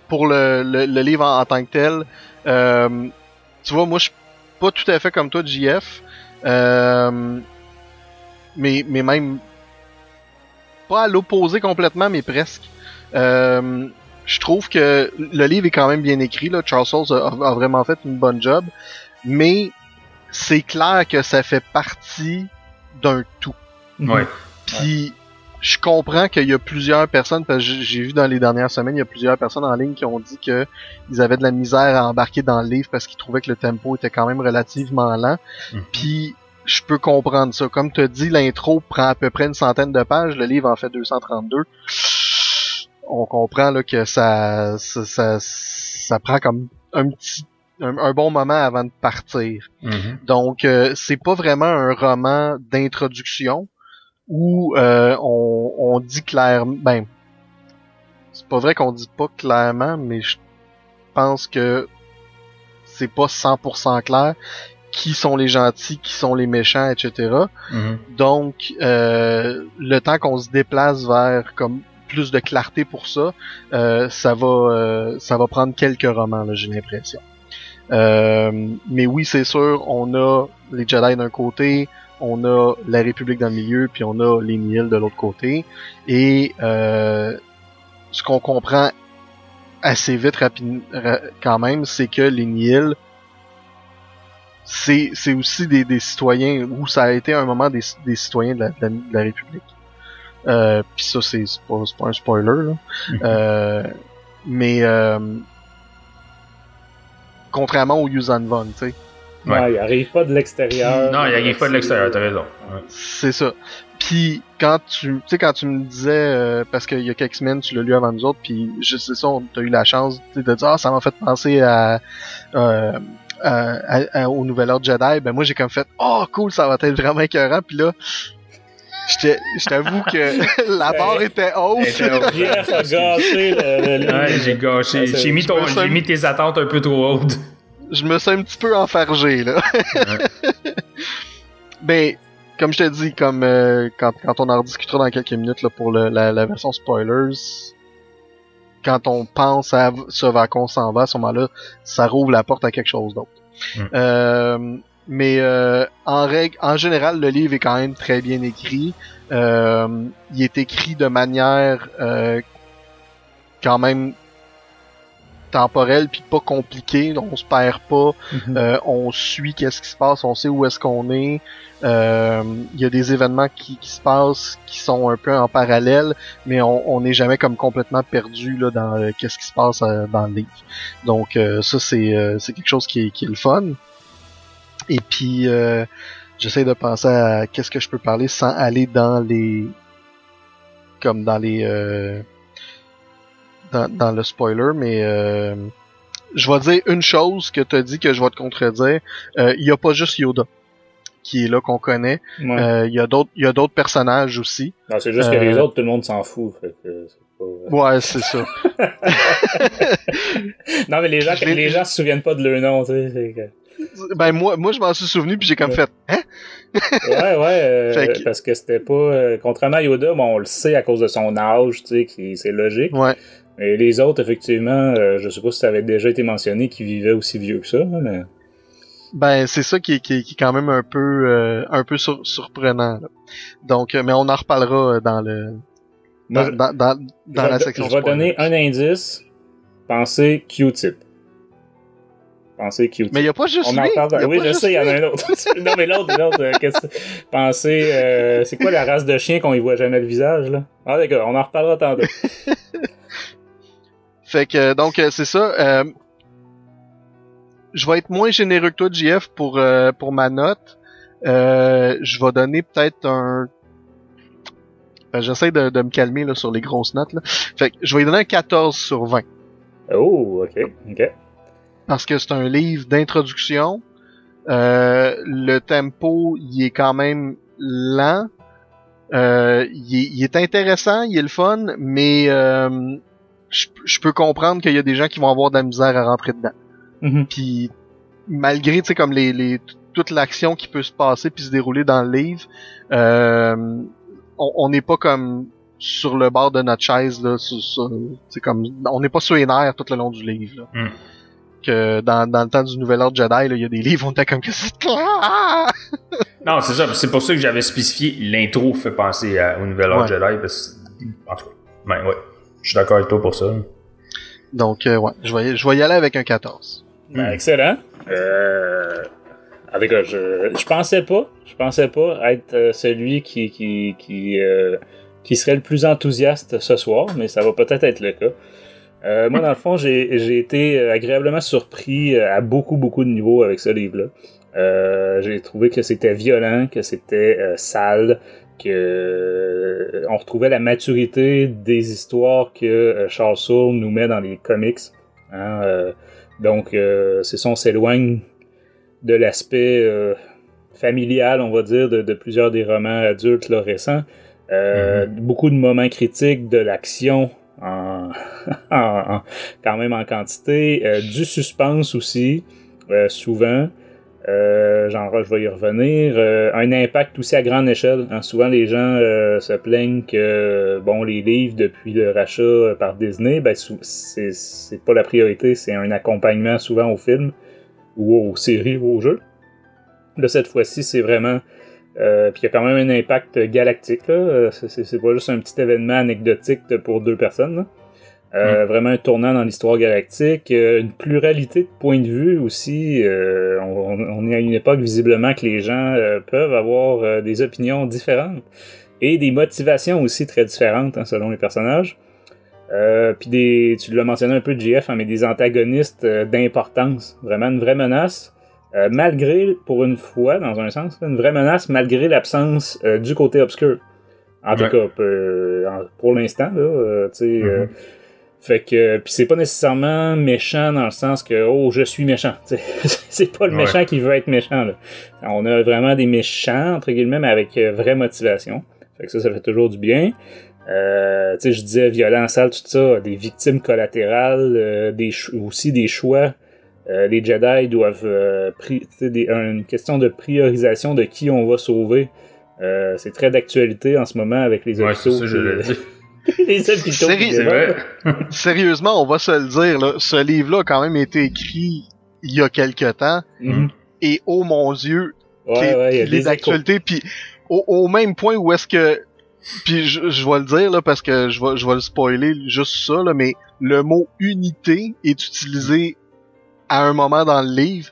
[SPEAKER 4] pour le livre en tant que tel, tu vois, moi, je suis pas tout à fait comme toi, JF, mais même pas à l'opposé complètement, mais presque. Je trouve que le livre est quand même bien écrit, là. Charles Soules a vraiment fait une bonne job, mais c'est clair que ça fait partie d'un tout.
[SPEAKER 3] Ouais.
[SPEAKER 4] Puis je comprends qu'il y a plusieurs personnes, parce que j'ai vu dans les dernières semaines, il y a plusieurs personnes en ligne qui ont dit que ils avaient de la misère à embarquer dans le livre parce qu'ils trouvaient que le tempo était quand même relativement lent. Puis je peux comprendre ça. Comme tu as dit, l'intro prend à peu près une centaine de pages, le livre en fait 232. On comprend là que ça prend comme un bon moment avant de partir. Donc c'est pas vraiment un roman d'introduction où on dit clairement, ben c'est pas vrai qu'on dit pas clairement, mais je pense que c'est pas 100% clair qui sont les gentils, qui sont les méchants, etc. Donc le temps qu'on se déplace vers comme plus de clarté pour ça, ça va prendre quelques romans, là, j'ai l'impression. Mais oui, c'est sûr, on a les Jedi d'un côté, on a la République dans le milieu, puis on a les Nihil de l'autre côté. Et ce qu'on comprend assez vite, quand même, c'est que les Nihil, c'est aussi des citoyens, où ça a été à un moment des citoyens de la République. Puis ça, c'est pas un spoiler, là. Mais contrairement au Yuuzhan Vong, tu sais.
[SPEAKER 2] Ouais, il arrive pas de l'extérieur.
[SPEAKER 3] Non, il arrive pas de l'extérieur, t'as raison. Ouais.
[SPEAKER 4] C'est ça. Puis quand tu me disais, parce qu'il y a quelques semaines, tu l'as lu avant nous autres, puis je sais ça, t'as eu la chance de dire, ça m'a fait penser au Nouvel Ordre Jedi. Ben moi, j'ai comme fait, oh cool, ça va être vraiment écœurant. Puis là, je t'avoue que la barre était haute.
[SPEAKER 2] Jeff a gâché
[SPEAKER 3] ouais, j'ai gâché. J'ai mis tes attentes un peu trop hautes.
[SPEAKER 4] Je me suis un petit peu enfargé, là. Ben, comme je te dis, comme quand on en rediscutera dans quelques minutes là, pour la version spoilers, quand on pense à ce vers quoi on s'en va, à ce moment-là, ça rouvre la porte à quelque chose d'autre. Mais en général, le livre est quand même très bien écrit. Il est écrit de manière quand même temporel puis pas compliqué, on se perd pas, on suit qu'est-ce qui se passe, on sait où est-ce qu'on est. Il y a des événements qui se passent qui sont un peu en parallèle, mais on n'est jamais comme complètement perdu là dans qu'est-ce qui se passe dans le livre. Donc ça c'est quelque chose qui est le fun. Et puis j'essaie de penser à qu'est-ce que je peux parler sans aller dans les dans le spoiler, mais je vais dire une chose que t'as dit que je vais te contredire. Il y a pas juste Yoda qui est là qu'on connaît. Il y a d'autres personnages aussi.
[SPEAKER 2] Non, c'est juste que les autres, tout le monde s'en fout. Fait que c'est pas...
[SPEAKER 4] Ouais, c'est ça.
[SPEAKER 2] Non, mais les gens se souviennent pas de leur nom, tu sais.
[SPEAKER 4] Ben moi je m'en suis souvenu puis j'ai comme fait hein.
[SPEAKER 2] Ouais, parce que c'était pas contrairement à Yoda, bon, on le sait à cause de son âge, tu sais, c'est logique.
[SPEAKER 4] Ouais.
[SPEAKER 2] Et les autres, effectivement, je sais pas si ça avait déjà été mentionné qu'ils vivaient aussi vieux que ça, mais...
[SPEAKER 4] Ben c'est ça qui est quand même un peu surprenant. Là. Donc, mais on en reparlera dans le dans la section.
[SPEAKER 2] Je vais donner un indice. Pensez Q-tip.
[SPEAKER 4] Mais il y a pas juste lui.
[SPEAKER 2] Oui, je sais, il y en a un autre. Non, mais l'autre, pensez, c'est quoi la race de chien qu'on y voit jamais le visage, là? Ah, d'accord, on en reparlera tantôt.
[SPEAKER 4] Fait que, donc, c'est ça. Je vais être moins généreux que toi, JF, pour ma note. Je vais donner peut-être un... j'essaie de me calmer là, sur les grosses notes. Là. Fait que je vais lui donner un 14 sur 20.
[SPEAKER 2] Oh, ok.
[SPEAKER 4] Parce que c'est un livre d'introduction. Le tempo, il est quand même lent. Il est intéressant, il est le fun, mais je peux comprendre qu'il y a des gens qui vont avoir de la misère à rentrer dedans.
[SPEAKER 2] Mm-hmm.
[SPEAKER 4] Puis malgré, tu sais, comme toute l'action qui peut se passer puis se dérouler dans le livre, on n'est pas comme sur le bord de notre chaise là, c'est comme on n'est pas sur les nerfs tout le long du livre. Là. Que dans le temps du Nouvel Ordre Jedi, il y a des livres où on était comme que c'est
[SPEAKER 3] Non, c'est ça. C'est pour ça que j'avais spécifié l'intro fait penser au Nouvel Ordre Jedi. Parce... En tout cas, ouais. Je suis d'accord avec toi pour ça.
[SPEAKER 4] Donc, ouais. Je vais y aller avec un 14.
[SPEAKER 2] Ben, excellent. Je pensais pas être celui qui serait le plus enthousiaste ce soir, mais ça va peut-être être le cas. Moi, dans le fond, j'ai été agréablement surpris à beaucoup de niveaux avec ce livre-là. J'ai trouvé que c'était violent, que c'était sale, que on retrouvait la maturité des histoires que Charles Soule nous met dans les comics. Donc, c'est ça, on s'éloigne de l'aspect familial, on va dire, de plusieurs des romans adultes là, récents. Beaucoup de moments critiques, de l'action quand même en quantité, du suspense aussi, souvent. Je vais y revenir. Un impact aussi à grande échelle. Souvent, les gens se plaignent que les livres, depuis le rachat par Disney, c'est pas la priorité, c'est un accompagnement souvent au film ou aux séries ou aux jeux. Là, cette fois-ci, c'est vraiment... puis il y a quand même un impact galactique. Là. C'est pas juste un petit événement anecdotique pour 2 personnes. Là. Vraiment un tournant dans l'histoire galactique. Une pluralité de points de vue aussi. On est à une époque visiblement que les gens peuvent avoir des opinions différentes. Et des motivations aussi très différentes selon les personnages. Puis tu l'as mentionné un peu, JF, mais des antagonistes d'importance. Vraiment une vraie menace. Malgré, pour une fois, dans un sens, une vraie menace, malgré l'absence du côté obscur. En tout cas, pour l'instant, là, tu sais... Fait que, puis c'est pas nécessairement méchant dans le sens que, je suis méchant. C'est pas le méchant qui veut être méchant, là. On a vraiment des méchants, entre guillemets, mais avec vraie motivation. Fait que ça fait toujours du bien. Tu sais, je disais violent, sale, tout ça, des victimes collatérales, aussi des choix. Les Jedi doivent une question de priorisation de qui on va sauver. C'est très d'actualité en ce moment avec les hôpitaux.
[SPEAKER 3] Ouais, c'est ça, je l'ai dit.
[SPEAKER 2] Les hôpitaux.
[SPEAKER 3] C'est vrai.
[SPEAKER 4] Sérieusement, on va se le dire, là, ce livre-là a quand même été écrit il y a quelque temps. Et oh mon Dieu, il est d'actualité. Puis au même point où est-ce que Puis je vais le dire là parce que je vais le spoiler juste ça là, mais le mot unité est utilisé à un moment dans le livre.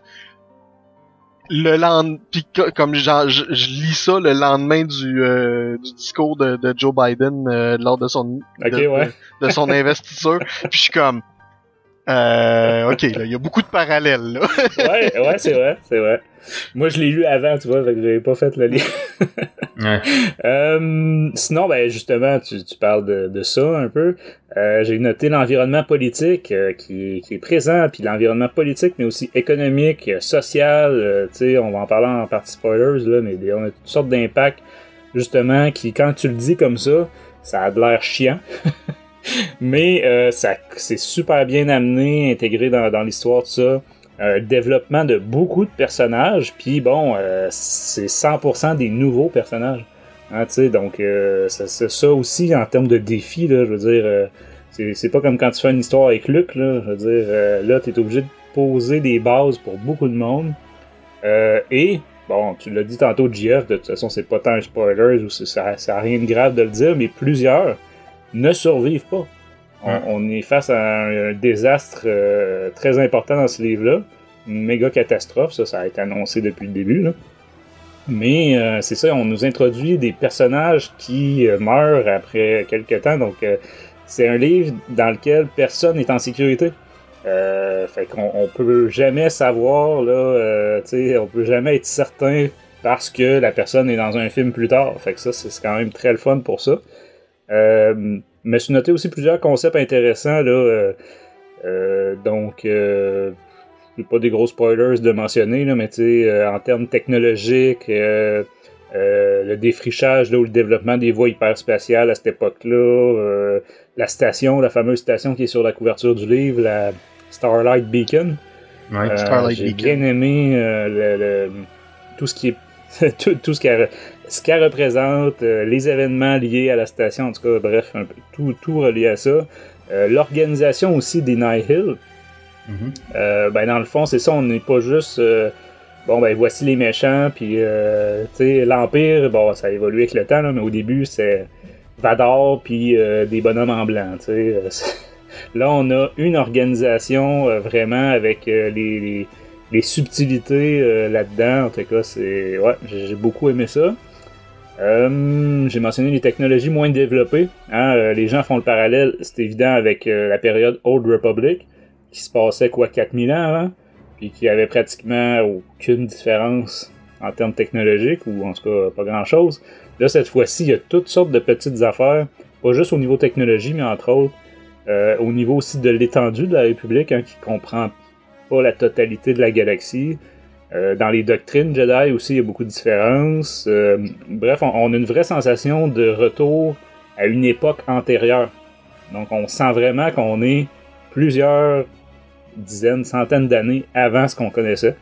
[SPEAKER 4] Le lendemain, puis comme je lis ça le lendemain du discours de Joe Biden lors de son de son investiture, puis je suis comme ok là, il y a beaucoup de parallèles là.
[SPEAKER 2] ouais, c'est vrai. Moi je l'ai lu avant, tu vois, fait que j'avais pas fait le lien.
[SPEAKER 3] Ouais.
[SPEAKER 2] Sinon, ben justement, tu parles de ça un peu. J'ai noté l'environnement politique qui est présent, puis l'environnement politique, mais aussi économique, social. Tu sais, on va en parler en partie spoilers là, mais on a toutes sortes d'impacts justement qui, quand tu le dis comme ça a de l'air chiant. Mais c'est super bien amené, intégré dans l'histoire, tout ça. Développement de beaucoup de personnages, puis bon, c'est 100% des nouveaux personnages. Hein, tu sais, donc c'est ça aussi en termes de défi, là, je veux dire, c'est pas comme quand tu fais une histoire avec Luc, là, je veux dire, là, t'es obligé de poser des bases pour beaucoup de monde. Et, bon, tu l'as dit tantôt, JF, de toute façon, c'est pas tant un spoiler, ou ça a rien de grave de le dire, mais plusieurs ne survivent pas. On est face à un désastre très important dans ce livre-là. Une méga catastrophe, ça a été annoncé depuis le début. Là. Mais c'est ça, on nous introduit des personnages qui meurent après quelques temps. Donc, c'est un livre dans lequel personne n'est en sécurité. Fait qu'on peut jamais savoir, là, on peut jamais être certain parce que la personne est dans un film plus tard. Fait que ça, c'est quand même très le fun pour ça. Mais je noté aussi plusieurs concepts intéressants là. Donc c'est pas des gros spoilers de mentionner là, mais tu sais en termes technologiques, le défrichage là, ou le développement des voies hyperspatiales à cette époque-là, la fameuse station qui est sur la couverture du livre, la Starlight Beacon.
[SPEAKER 3] Ouais,
[SPEAKER 2] j'ai bien aimé tout ce qui est tout ce qu'elle représente, les événements liés à la station, en tout cas, bref, un peu, tout relié à ça. L'organisation aussi des Nihil. Ben dans le fond, c'est ça, on n'est pas juste bon ben voici les méchants, puis tu sais, l'Empire, bon, ça a évolué avec le temps, là, mais au début, c'est Vador, puis des bonhommes en blanc, tu sais. Là, on a une organisation vraiment avec les subtilités là-dedans. En tout cas, j'ai beaucoup aimé ça. J'ai mentionné les technologies moins développées. Hein, les gens font le parallèle, c'est évident, avec la période Old Republic, qui se passait 4000 ans avant, puis qui avait pratiquement aucune différence en termes technologiques, ou en tout cas pas grand-chose. Là, cette fois-ci, il y a toutes sortes de petites affaires, pas juste au niveau technologie, mais entre autres, au niveau aussi de l'étendue de la République, hein, qui comprend pas la totalité de la galaxie. Dans les doctrines Jedi aussi, il y a beaucoup de différences. Bref, on a une vraie sensation de retour à une époque antérieure. Donc, on sent vraiment qu'on est plusieurs dizaines, centaines d'années avant ce qu'on connaissait.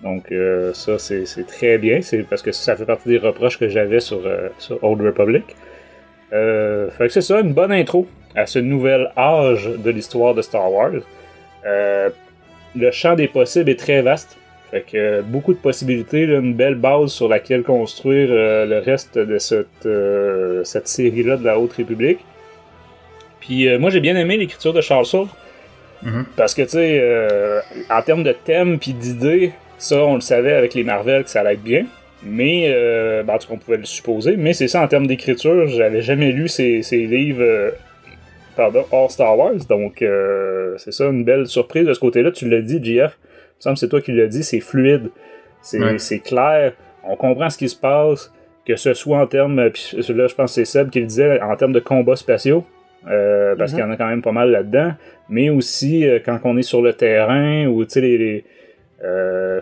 [SPEAKER 2] Donc, ça, c'est très bien. C'est parce que ça fait partie des reproches que j'avais sur Old Republic. Fait que c'est ça, une bonne intro à ce nouvel âge de l'histoire de Star Wars. Le champ des possibles est très vaste. Fait que beaucoup de possibilités, là, une belle base sur laquelle construire le reste de cette série-là de la Haute République. Puis moi, j'ai bien aimé l'écriture de Charles Soule. Parce que, tu sais, en termes de thèmes puis d'idées, ça, on le savait avec les Marvel que ça allait être bien. Mais, en tout cas, on pouvait le supposer. Mais c'est ça, en termes d'écriture, j'avais jamais lu ces livres hors Star Wars. Donc, c'est ça, une belle surprise de ce côté-là. Tu l'as dit, JF. Il me semble que c'est toi qui l'as dit, c'est fluide. C'est clair. On comprend ce qui se passe. Que ce soit en termes, puis là, je pense que c'est Seb qui le disait, en termes de combats spatiaux. Parce qu'il y en a quand même pas mal là-dedans. Mais aussi, quand on est sur le terrain, ou tu sais,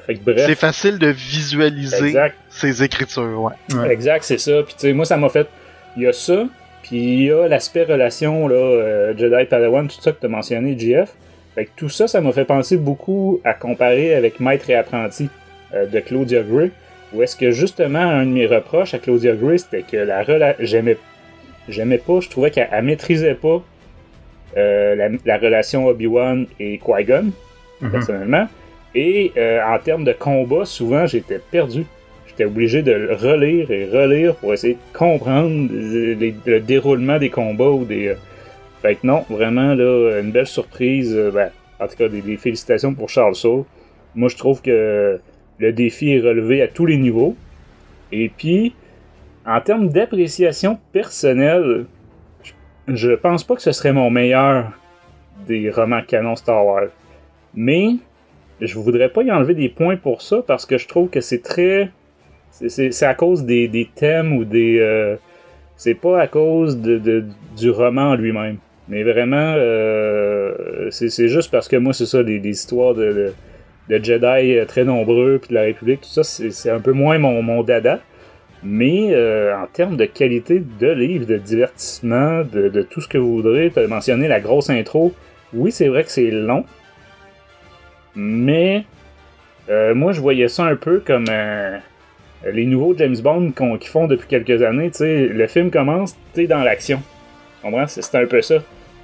[SPEAKER 2] fait que bref. C'est
[SPEAKER 4] facile de visualiser ces écritures, ouais.
[SPEAKER 2] Exact, c'est ça. Puis tu sais, moi, ça m'a fait. Il y a ça, puis il y a l'aspect relation, là, Jedi Padawan, tout ça que tu as mentionné, JF. Fait que tout ça, ça m'a fait penser beaucoup à comparer avec Maître et Apprenti de Claudia Gray. Où est-ce que justement, un de mes reproches à Claudia Gray, c'était que j'aimais pas, je trouvais qu'elle maîtrisait pas la relation Obi-Wan et Qui-Gon, personnellement. Et en termes de combat, souvent, j'étais perdu. Je j'étais obligé de le relire et relire pour essayer de comprendre le déroulement des combats ou des... Fait que non, vraiment, là, une belle surprise. En tout cas, des félicitations pour Charles Soule. Moi, je trouve que le défi est relevé à tous les niveaux. Et puis, en termes d'appréciation personnelle, je pense pas que ce serait mon meilleur des romans canon Star Wars. Mais je voudrais pas y enlever des points pour ça parce que je trouve que c'est très... C'est à cause des thèmes ou des... c'est pas à cause du roman en lui-même. Mais vraiment, c'est juste parce que moi, c'est ça, des histoires de Jedi très nombreux, puis de la République, tout ça, c'est un peu moins mon dada. Mais en termes de qualité de livre, de divertissement, de tout ce que vous voudrez, tu as mentionné la grosse intro. Oui, c'est vrai que c'est long. Mais moi, je voyais ça un peu comme les nouveaux James Bond qu'ils font depuis quelques années. T'sais, le film commence, t'es dans l'action. Tu comprends? C'est un peu ça.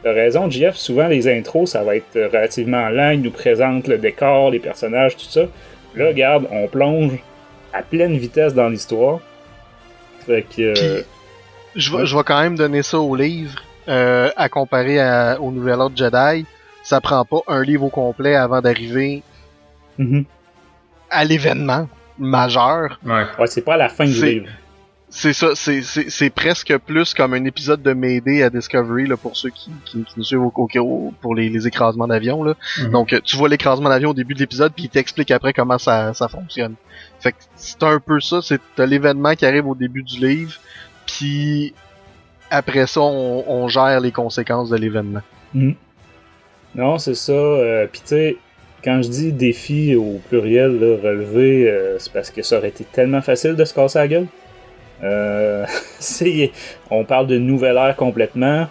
[SPEAKER 2] T'as raison, JF, souvent les intros, ça va être relativement lent. Ils nous présentent le décor, les personnages, tout ça. Là, regarde, on plonge à pleine vitesse dans l'histoire. Fait que...
[SPEAKER 4] je vais quand même donner ça au livre, à comparer au Nouvel Ordre Jedi. Ça prend pas un livre au complet avant d'arriver à l'événement majeur.
[SPEAKER 2] Ouais, c'est pas à la fin du livre.
[SPEAKER 4] C'est ça, c'est presque plus comme un épisode de Mayday à Discovery, là, pour ceux qui nous suivent pour les écrasements d'avion, là. Donc, tu vois l'écrasement d'avion au début de l'épisode, puis il t'explique après comment ça fonctionne. Fait que c'est un peu ça, t'as l'événement qui arrive au début du livre, puis après ça, on gère les conséquences de l'événement.
[SPEAKER 2] Non, c'est ça. Puis tu sais, quand je dis défi au pluriel, là, relevé, c'est parce que ça aurait été tellement facile de se casser la gueule. On parle de nouvelle ère complètement.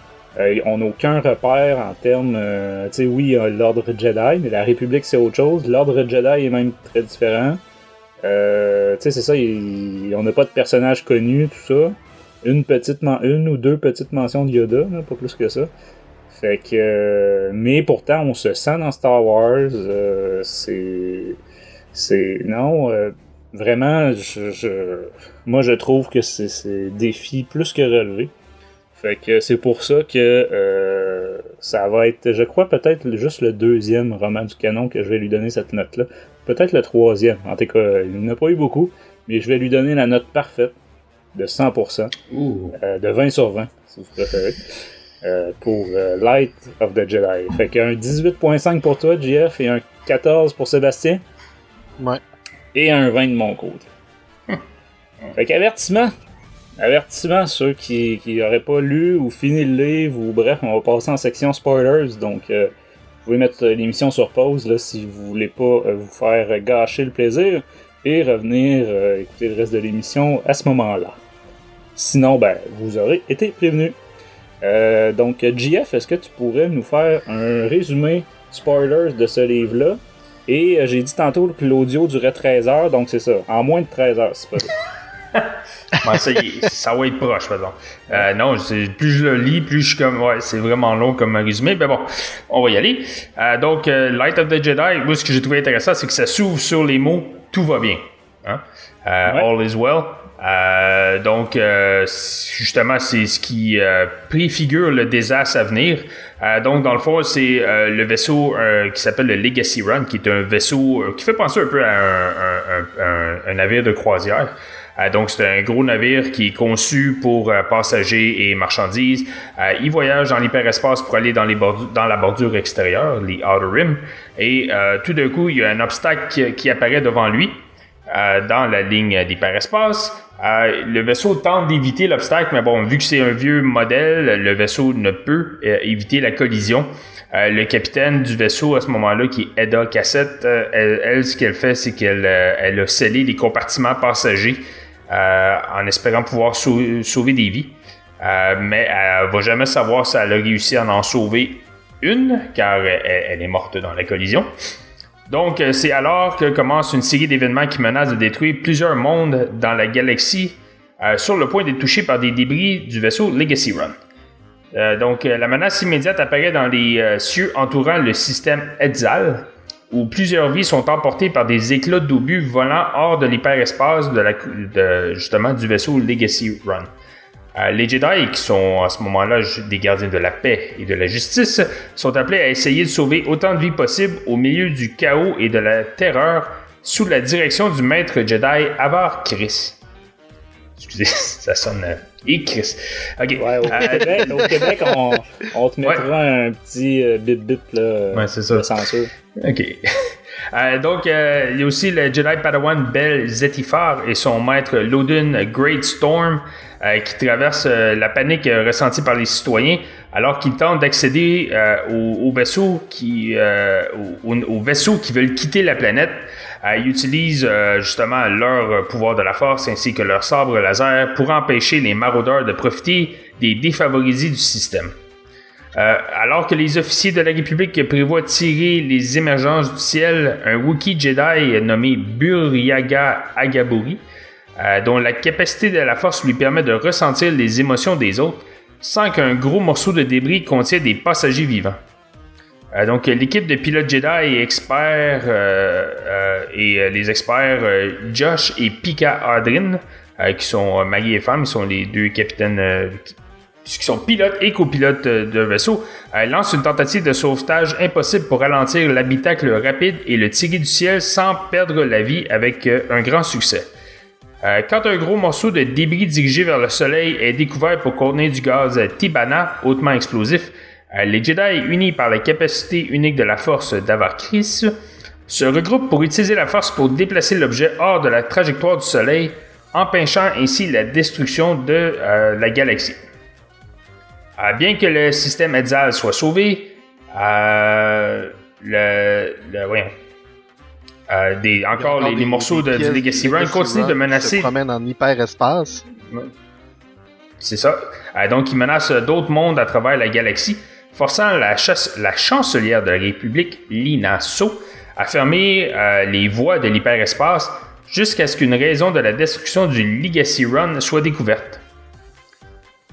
[SPEAKER 2] On n'a aucun repère en termes... tu sais, oui, il y a l'ordre Jedi, mais la République, c'est autre chose. L'ordre Jedi est même très différent. Tu sais, c'est ça, on n'a pas de personnage connu, tout ça. Une ou deux petites mentions de Yoda, là, pas plus que ça. Fait que... mais pourtant, on se sent dans Star Wars. Vraiment, moi, je trouve que c'est défi plus que relevé. Fait que c'est pour ça que ça va être, je crois, peut-être juste le deuxième roman du canon que je vais lui donner cette note-là. Peut-être le troisième. En tout cas, il n'a pas eu beaucoup, mais je vais lui donner la note parfaite de 100%. De 20 sur 20, si vous préférez. Pour Light of the Jedi. Fait qu'un 18.5 pour toi, JF, et un 14 pour Sébastien.
[SPEAKER 4] Ouais.
[SPEAKER 2] Et un 20 de mon côté. Fait qu'avertissement. Avertissement, ceux qui n'auraient pas lu ou fini le livre, ou bref, on va passer en section spoilers, donc vous pouvez mettre l'émission sur pause là, si vous voulez pas vous faire gâcher le plaisir, et revenir écouter le reste de l'émission à ce moment-là. Sinon, ben, vous aurez été prévenus. Donc, JF, est-ce que tu pourrais nous faire un résumé spoilers de ce livre-là? Et j'ai dit tantôt que l'audio durait 13 heures, donc c'est ça, en moins de 13 heures, c'est pas ça.
[SPEAKER 3] Ça va être proche, par exemple. Non, plus je le lis, plus je suis comme, ouais, c'est vraiment long comme résumé, mais bon, on va y aller. Donc, Light of the Jedi, moi, ce que j'ai trouvé intéressant, c'est que ça s'ouvre sur les mots « tout va bien ». Hein? All is well. Donc, justement, c'est ce qui préfigure le désastre à venir. Donc, dans le fond, c'est le vaisseau qui s'appelle le Legacy Run, qui est un vaisseau qui fait penser un peu à un navire de croisière. Donc, c'est un gros navire qui est conçu pour passagers et marchandises. Il voyage dans l'hyperespace pour aller dans la bordure extérieure, les Outer Rim. Et tout d'un coup, il y a un obstacle qui apparaît devant lui. Dans la ligne d'hyperespace. Le vaisseau tente d'éviter l'obstacle, mais bon, vu que c'est un vieux modèle, le vaisseau ne peut éviter la collision. Le capitaine du vaisseau, à ce moment-là, qui est Eda Cassette, elle, ce qu'elle fait, c'est qu'elle a scellé les compartiments passagers en espérant pouvoir sauver des vies. Mais elle va jamais savoir si elle a réussi à en sauver une, car elle est morte dans la collision. Donc, c'est alors que commence une série d'événements qui menacent de détruire plusieurs mondes dans la galaxie, sur le point d'être touchés par des débris du vaisseau Legacy Run. Donc, la menace immédiate apparaît dans les cieux entourant le système Edzal. où plusieurs vies sont emportées par des éclats d'obus volant hors de l'hyperespace justement du vaisseau Legacy Run. Les Jedi, qui sont à ce moment-là des gardiens de la paix et de la justice, sont appelés à essayer de sauver autant de vies possible au milieu du chaos et de la terreur sous la direction du maître Jedi Avar Kriss. Excusez, ça sonne... Chris. OK.
[SPEAKER 2] Ouais, au Québec, on te mettra un petit bip-bip là, de censure.
[SPEAKER 3] OK. Donc, il y a aussi le Jedi Padawan Bel Zetifar et son maître Loden Great Storm qui traversent la panique ressentie par les citoyens alors qu'ils tentent d'accéder aux vaisseaux qui veulent quitter la planète. Ils utilisent justement leur pouvoir de la force ainsi que leur sabre laser pour empêcher les maraudeurs de profiter des défavorisés du système. Alors que les officiers de la République prévoient tirer les émergences du ciel, un Wookiee Jedi nommé Buryaga Agaburi, dont la capacité de la force lui permet de ressentir les émotions des autres, sans qu'un gros morceau de débris contienne des passagers vivants. Donc, l'équipe de pilotes Jedi et experts les experts Josh et Pika Adrin, qui sont mari et femme, ils sont les deux capitaines qui sont pilotes et copilotes de vaisseau, lancent une tentative de sauvetage impossible pour ralentir l'habitacle rapide et le tirer du ciel sans perdre la vie avec un grand succès. Quand un gros morceau de débris dirigé vers le soleil est découvert pour contenir du gaz Tibana, hautement explosif, les Jedi, unis par la capacité unique de la force d'Avar Kriss, se regroupent pour utiliser la force pour déplacer l'objet hors de la trajectoire du soleil, empêchant ainsi la destruction de la galaxie. Bien que le système Etzal soit sauvé, les morceaux du Legacy Run continuent de menacer.
[SPEAKER 4] Se promènent en hyperespace.
[SPEAKER 3] C'est ça. Donc, ils menacent d'autres mondes à travers la galaxie, forçant la chancelière de la République, Lina So, à fermer les voies de l'hyperespace jusqu'à ce qu'une raison de la destruction du Legacy Run soit découverte.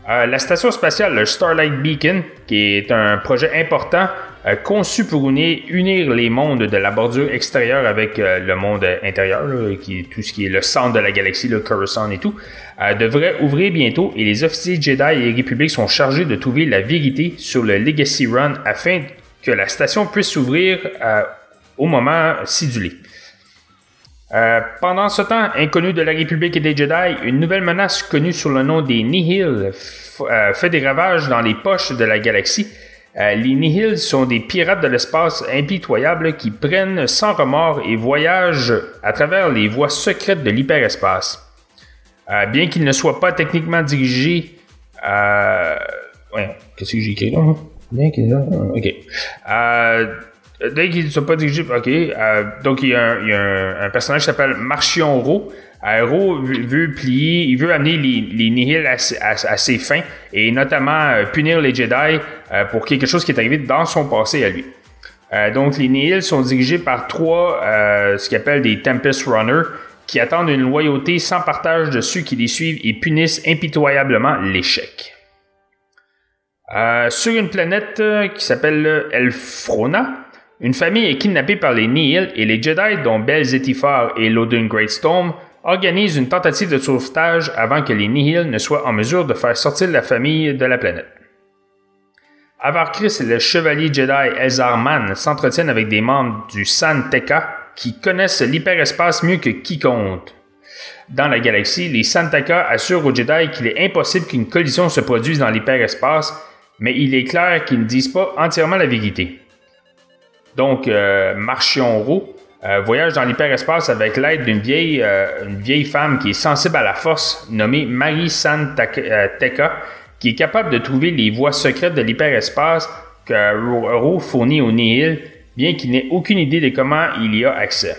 [SPEAKER 3] La station spatiale, le Starlight Beacon, qui est un projet important conçu pour unir les mondes de la bordure extérieure avec le monde intérieur, là, qui est tout ce qui est le centre de la galaxie, le Coruscant et tout, devrait ouvrir bientôt et les officiers Jedi et République sont chargés de trouver la vérité sur le Legacy Run afin que la station puisse s'ouvrir au moment sidulé. Pendant ce temps inconnu de la République et des Jedi, une nouvelle menace connue sous le nom des Nihil fait des ravages dans les poches de la galaxie. Les Nihil sont des pirates de l'espace impitoyables qui prennent sans remords et voyagent à travers les voies secrètes de l'hyperespace. Bien qu'ils ne soient pas techniquement dirigés... qu'est-ce que j'ai écrit là? Bien qu'ils... OK. Dès qu'ils ne sont pas dirigés, ok. Donc il y a un personnage qui s'appelle Marchion Ro. Ro veut plier, il veut amener les Nihil à ses fins et notamment punir les Jedi pour quelque chose qui est arrivé dans son passé à lui. Donc les Nihil sont dirigés par trois ce qu'ils appellent des Tempest Runners qui attendent une loyauté sans partage de ceux qui les suivent et punissent impitoyablement l'échec. Sur une planète qui s'appelle Elfrona, une famille est kidnappée par les Nihil et les Jedi, dont Bel Zetifar et Loden Greatstorm, organisent une tentative de sauvetage avant que les Nihil ne soient en mesure de faire sortir la famille de la planète. Avar Kriss et le chevalier Jedi Ezar Man s'entretiennent avec des membres du San Tekka qui connaissent l'hyperespace mieux que quiconque. Dans la galaxie, les San Tekka assurent aux Jedi qu'il est impossible qu'une collision se produise dans l'hyperespace, mais il est clair qu'ils ne disent pas entièrement la vérité. Donc, Marchion Ro voyage dans l'hyperespace avec l'aide d'une vieille femme qui est sensible à la force, nommée Marie San Tekka, qui est capable de trouver les voies secrètes de l'hyperespace que Ro fournit au Nihil, bien qu'il n'ait aucune idée de comment il y a accès.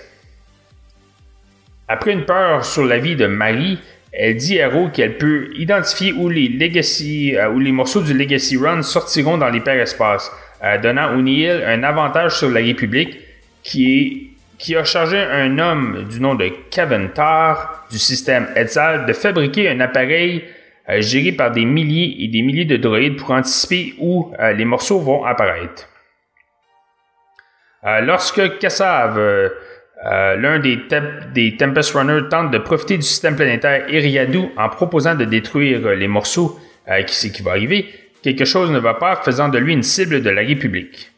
[SPEAKER 3] Après une peur sur la vie de Marie, elle dit à Ro qu'elle peut identifier où les morceaux du Legacy Run sortiront dans l'hyperespace, donnant au Nihil un avantage sur la République qui a chargé un homme du nom de Kaventar du système Etzal de fabriquer un appareil géré par des milliers et des milliers de droïdes pour anticiper où les morceaux vont apparaître. Lorsque Kassav, l'un des Tempest Runners, tente de profiter du système planétaire Eriadu en proposant de détruire les morceaux, qui c'est qui va arriver, quelque chose ne va pas, faisant de lui une cible de la République.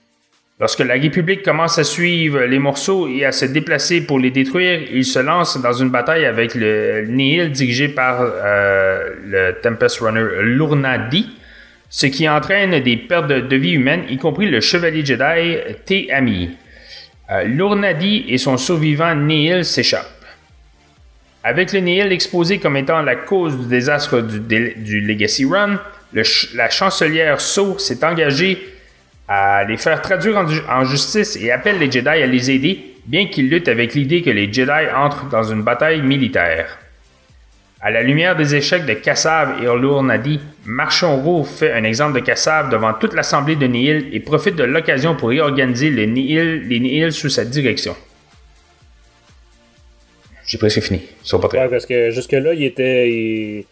[SPEAKER 3] Lorsque la République commence à suivre les morceaux et à se déplacer pour les détruire, il se lance dans une bataille avec le Nihil dirigé par le Tempest Runner Lournadi, ce qui entraîne des pertes de vie humaines, y compris le chevalier Jedi Te-Ami. Lournadi et son survivant Nihil s'échappent. Avec le Nihil exposé comme étant la cause du désastre du Legacy Run, la chancelière So s'est engagée à les faire traduire en justice et appelle les Jedi à les aider, bien qu'ils luttent avec l'idée que les Jedi entrent dans une bataille militaire. À la lumière des échecs de Kassav et Lournadi, Marchion-Ro fait un exemple de Kassav devant toute l'assemblée de Nihil et profite de l'occasion pour réorganiser les Nihil sous sa direction. J'ai presque fini. Ils sont pas très...
[SPEAKER 2] Ouais, parce que jusque-là, c'était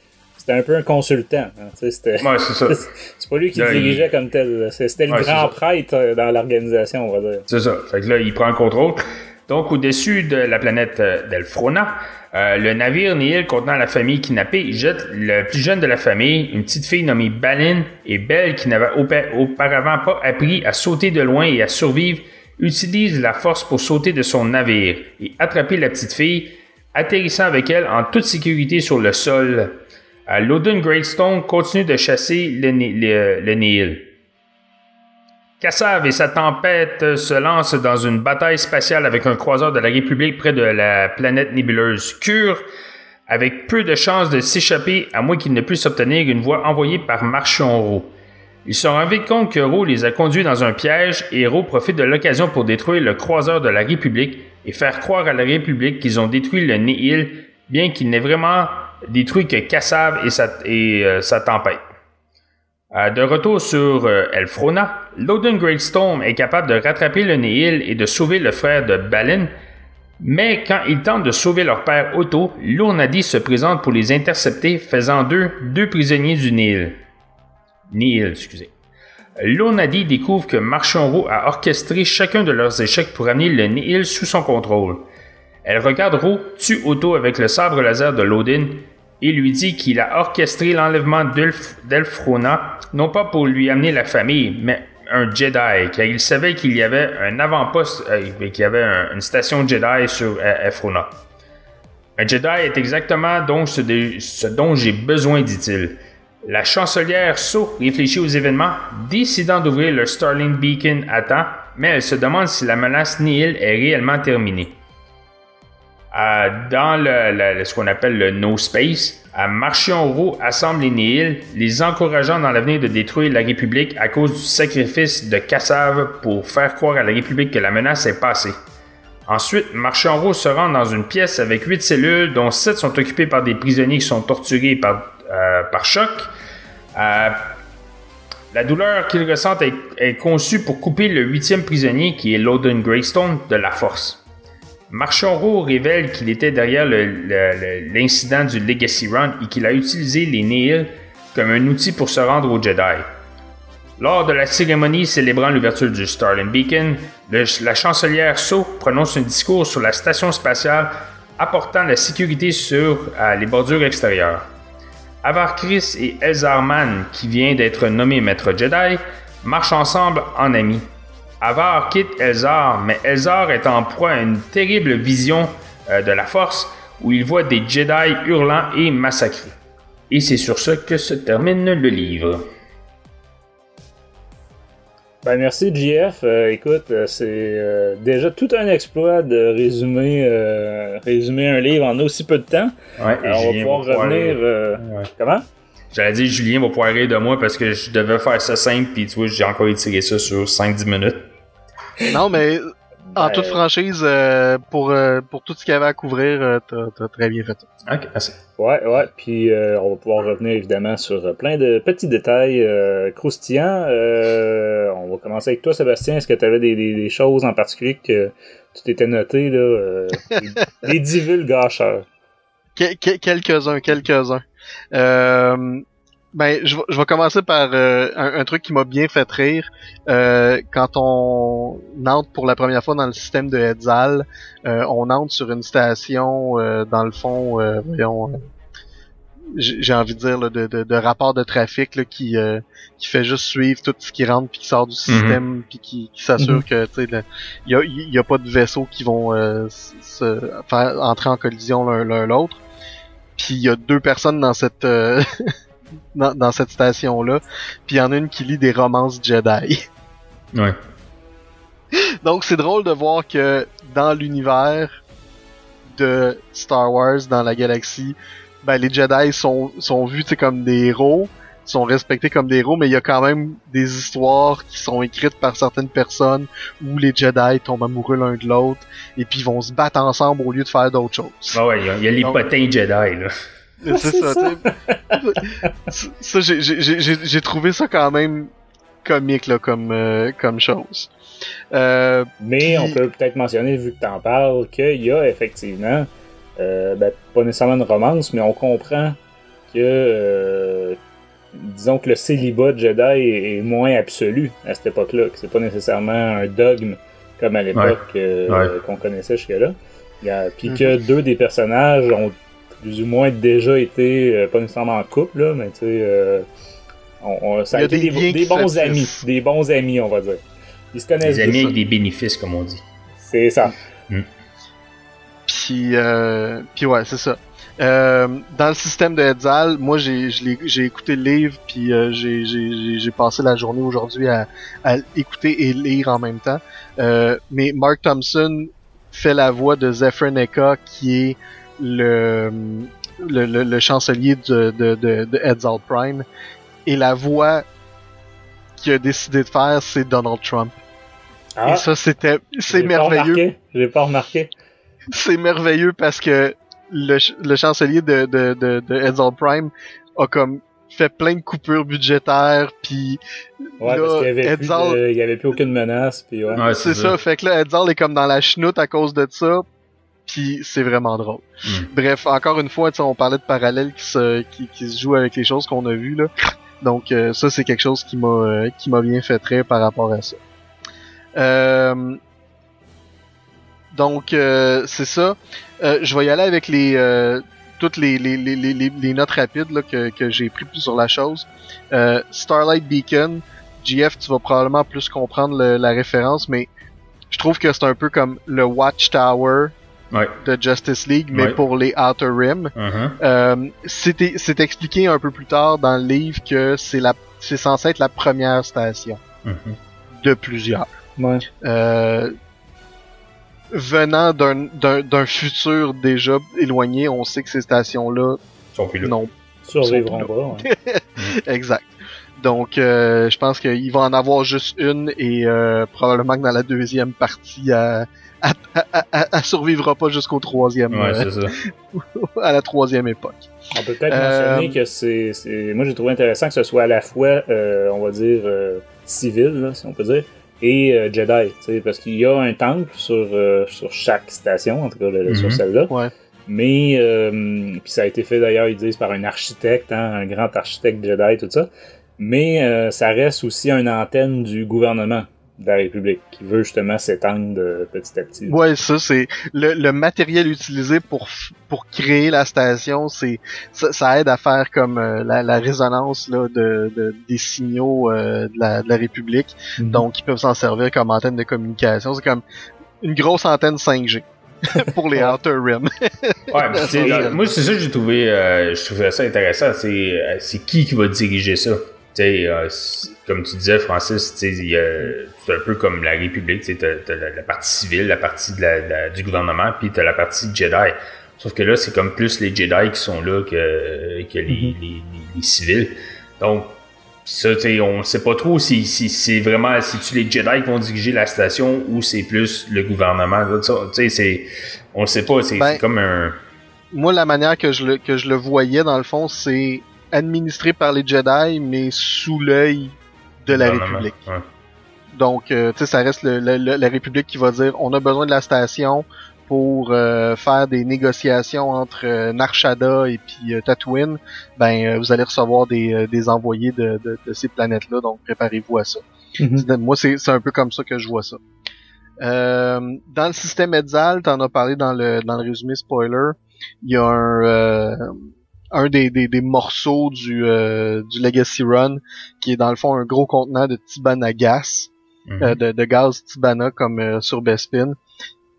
[SPEAKER 2] un peu un consultant. Hein, c'était...
[SPEAKER 3] Ouais, c'est ça.
[SPEAKER 2] C'est pas lui qui dirigeait comme tel. C'était le grand prêtre dans l'organisation, on va dire.
[SPEAKER 3] C'est ça. Fait que là, il prend le contrôle. Donc, au-dessus de la planète d'Elfrona, le navire Nihil contenant la famille kidnappée jette le plus jeune de la famille, une petite fille nommée Balin, et Belle, qui n'avait auparavant pas appris à sauter de loin et à survivre, utilise la force pour sauter de son navire et attraper la petite fille, atterrissant avec elle en toute sécurité sur le sol. Loden Greatstone continue de chasser le Nihil. Kassav et sa tempête se lancent dans une bataille spatiale avec un croiseur de la République près de la planète nébuleuse Cure, avec peu de chances de s'échapper à moins qu'il ne puisse obtenir une voie envoyée par Marchion-Ro. Ils se rendent vite compte que Ro les a conduits dans un piège et Ro profite de l'occasion pour détruire le croiseur de la République et faire croire à la République qu'ils ont détruit le Nihil, bien qu'il n'ait vraiment détruit que Kassav et sa tempête. De retour sur Elfrona, Loden Greatstorm est capable de rattraper le Nihil et de sauver le frère de Balin, mais quand ils tentent de sauver leur père Otto, Lournadi se présente pour les intercepter, faisant deux prisonniers du Nihil. Lournadi découvre que Marchion-Ro a orchestré chacun de leurs échecs pour amener le Nihil sous son contrôle. Elle regarde Ro tue Otto avec le sabre laser de Loden et lui dit qu'il a orchestré l'enlèvement d'Elfrona, non pas pour lui amener la famille, mais un Jedi, car il savait qu'il y avait un avant-poste, qu'il y avait une station Jedi sur Elfrona. Un Jedi est exactement donc ce dont j'ai besoin, dit-il. La chancelière So réfléchit aux événements, décidant d'ouvrir le Starling Beacon à temps, mais elle se demande si la menace Nihil est réellement terminée. Dans ce qu'on appelle le No Space, Marchion-Ro assemble les Nihil, les encourageant dans l'avenir de détruire la République à cause du sacrifice de Kassav pour faire croire à la République que la menace est passée. Ensuite, Marchion-Ro se rend dans une pièce avec 8 cellules, dont 7 sont occupées par des prisonniers qui sont torturés par choc. La douleur qu'il ressent est conçue pour couper le 8e prisonnier, qui est Loden Greatstone, de la force. Marchion-Ro révèle qu'il était derrière l'incident du Legacy Run et qu'il a utilisé les Nihil comme un outil pour se rendre aux Jedi. Lors de la cérémonie célébrant l'ouverture du Starling Beacon, la chancelière So prononce un discours sur la station spatiale apportant la sécurité sur les bordures extérieures. Avar Kriss et Elzar Mann, qui vient d'être nommé maître Jedi, marchent ensemble en amis. Avar quitte Elzar, mais Elzar est en proie à une terrible vision de la Force où il voit des Jedi hurlants et massacrés. Et c'est sur ce que se termine le livre.
[SPEAKER 2] Ben merci JF. Écoute, c'est déjà tout un exploit de résumer un livre en aussi peu de temps.
[SPEAKER 3] Ouais,
[SPEAKER 2] alors, on va pouvoir revenir...
[SPEAKER 3] Ouais.
[SPEAKER 2] Comment?
[SPEAKER 3] J'allais dire Julien va pouvoir rire de moi parce que je devais faire ça simple, puis tu vois, j'ai encore étiré ça sur 5-10 minutes.
[SPEAKER 4] Non, mais en toute franchise, pour tout ce qu'il y avait à couvrir, t'as très bien fait ça.
[SPEAKER 3] Ok, merci.
[SPEAKER 2] Ouais, puis on va pouvoir revenir évidemment sur plein de petits détails croustillants. On va commencer avec toi, Sébastien. Est-ce que tu avais des choses en particulier que tu t'étais noté, là, des divulgateurs?
[SPEAKER 4] Quelques-uns. Ben, je vais commencer par un truc qui m'a bien fait rire. Quand on entre pour la première fois dans le système de Edzal, on entre sur une station, dans le fond, voyons, j'ai envie de dire là, de rapport de trafic là, qui fait juste suivre tout ce qui rentre puis qui sort du système puis qui s'assure que tu sais il y a pas de vaisseaux qui vont se faire entrer en collision l'un l'autre. Puis il y a 2 personnes dans cette dans cette station-là, puis il y en a une qui lit des romances Jedi.
[SPEAKER 3] Ouais.
[SPEAKER 4] Donc c'est drôle de voir que dans l'univers de Star Wars, dans la galaxie, ben les Jedi sont vus comme des héros, sont respectés comme des héros, mais il y a quand même des histoires qui sont écrites par certaines personnes où les Jedi tombent amoureux l'un de l'autre et puis vont se battre ensemble au lieu de faire d'autres choses.
[SPEAKER 3] Ah ouais, il y a les potins Jedi là.
[SPEAKER 4] C'est ça, tu sais. Ça, j'ai trouvé ça quand même comique, là, comme chose.
[SPEAKER 2] Mais on peut peut-être mentionner, vu que t'en parles, qu'il y a effectivement, pas nécessairement une romance, mais on comprend que, disons que le célibat de Jedi est moins absolu à cette époque-là, que c'est pas nécessairement un dogme comme à l'époque qu'on connaissait jusque-là. Puis que 2 des personnages ont plus ou moins déjà été, pas nécessairement en couple, là, mais tu sais, ça a été des bons amis. Des bons amis, on va dire. Ils se connaissent.
[SPEAKER 3] Des amis avec des bénéfices, comme on dit.
[SPEAKER 2] C'est ça.
[SPEAKER 4] Puis ouais, c'est ça. Dans le système de Edzal, moi j'ai écouté le livre, puis j'ai passé la journée aujourd'hui à écouter et lire en même temps. Mais Mark Thompson fait la voix de Zephyr Neka, qui est le chancelier de Edzal Prime, et la voix qu'il a décidé de faire, c'est Donald Trump. Et ça, c'est merveilleux.
[SPEAKER 2] J'ai pas remarqué.
[SPEAKER 4] C'est merveilleux parce que le chancelier de Edzal Prime a comme fait plein de coupures budgétaires, puis
[SPEAKER 2] ouais,
[SPEAKER 4] là,
[SPEAKER 2] parce qu'il y avait plus aucune menace, puis ouais.
[SPEAKER 4] C'est ça, fait que là Edzal est comme dans la chenoute à cause de ça. Puis c'est vraiment drôle. Bref, encore une fois, on parlait de parallèles qui se jouent avec les choses qu'on a vues là. Donc ça, c'est quelque chose qui m'a bien fait rire par rapport à ça. Donc c'est ça. Je vais y aller avec toutes les notes rapides là, que j'ai pris sur la chose. Starlight Beacon, GF, tu vas probablement plus comprendre la référence, mais je trouve que c'est un peu comme le Watchtower de Justice League, mais pour les Outer Rim. C'est expliqué un peu plus tard dans le livre que c'est censé être la première station de plusieurs. Venant d'un futur déjà éloigné, on sait que ces stations-là
[SPEAKER 2] survivront pas.
[SPEAKER 4] Exact. Donc, je pense qu'il va en avoir juste une et probablement que dans la deuxième partie, elle survivra pas jusqu'au 3e.
[SPEAKER 3] C'est ça.
[SPEAKER 4] À la 3e époque.
[SPEAKER 2] On peut peut-être mentionner que moi j'ai trouvé intéressant que ce soit à la fois, on va dire, civil, là, si on peut dire, et Jedi, parce qu'il y a un temple sur chaque station, en tout cas sur celle-là. Mais puis ça a été fait d'ailleurs, ils disent, par un architecte, un grand architecte Jedi, tout ça. Mais ça reste aussi une antenne du gouvernement de la République qui veut justement s'étendre petit à petit.
[SPEAKER 4] Ouais, ça c'est le matériel utilisé pour créer la station, ça aide à faire comme la résonance là des signaux de la République. Donc ils peuvent s'en servir comme antenne de communication. C'est comme une grosse antenne 5G. Pour les Outer Rim.
[SPEAKER 3] Moi c'est ça que j'ai trouvé je trouvais ça intéressant, c'est qui va diriger ça. Comme tu disais, Francis, c'est un peu comme la République, t'as la partie civile, la partie du gouvernement, puis t'as la partie Jedi. Sauf que là, c'est comme plus les Jedi qui sont là que les civils. Donc, ça, on sait pas trop si c'est vraiment, si-tu les Jedi qui vont diriger la station ou c'est plus le gouvernement. On le sait pas, c'est comme un...
[SPEAKER 4] Moi, la manière que je le voyais, dans le fond, c'est administré par les Jedi, mais sous l'œil de la République. Donc, ça reste la République qui va dire, on a besoin de la station pour faire des négociations entre Nar Shaddaa et puis Tatooine, vous allez recevoir des envoyés de ces planètes-là, donc préparez-vous à ça. Moi, c'est un peu comme ça que je vois ça. Dans le système Edzal, t'en as parlé dans le résumé spoiler, il y a un des morceaux du Legacy Run qui est dans le fond un gros contenant de Tibanna gas, de gaz Tibanna comme sur Bespin.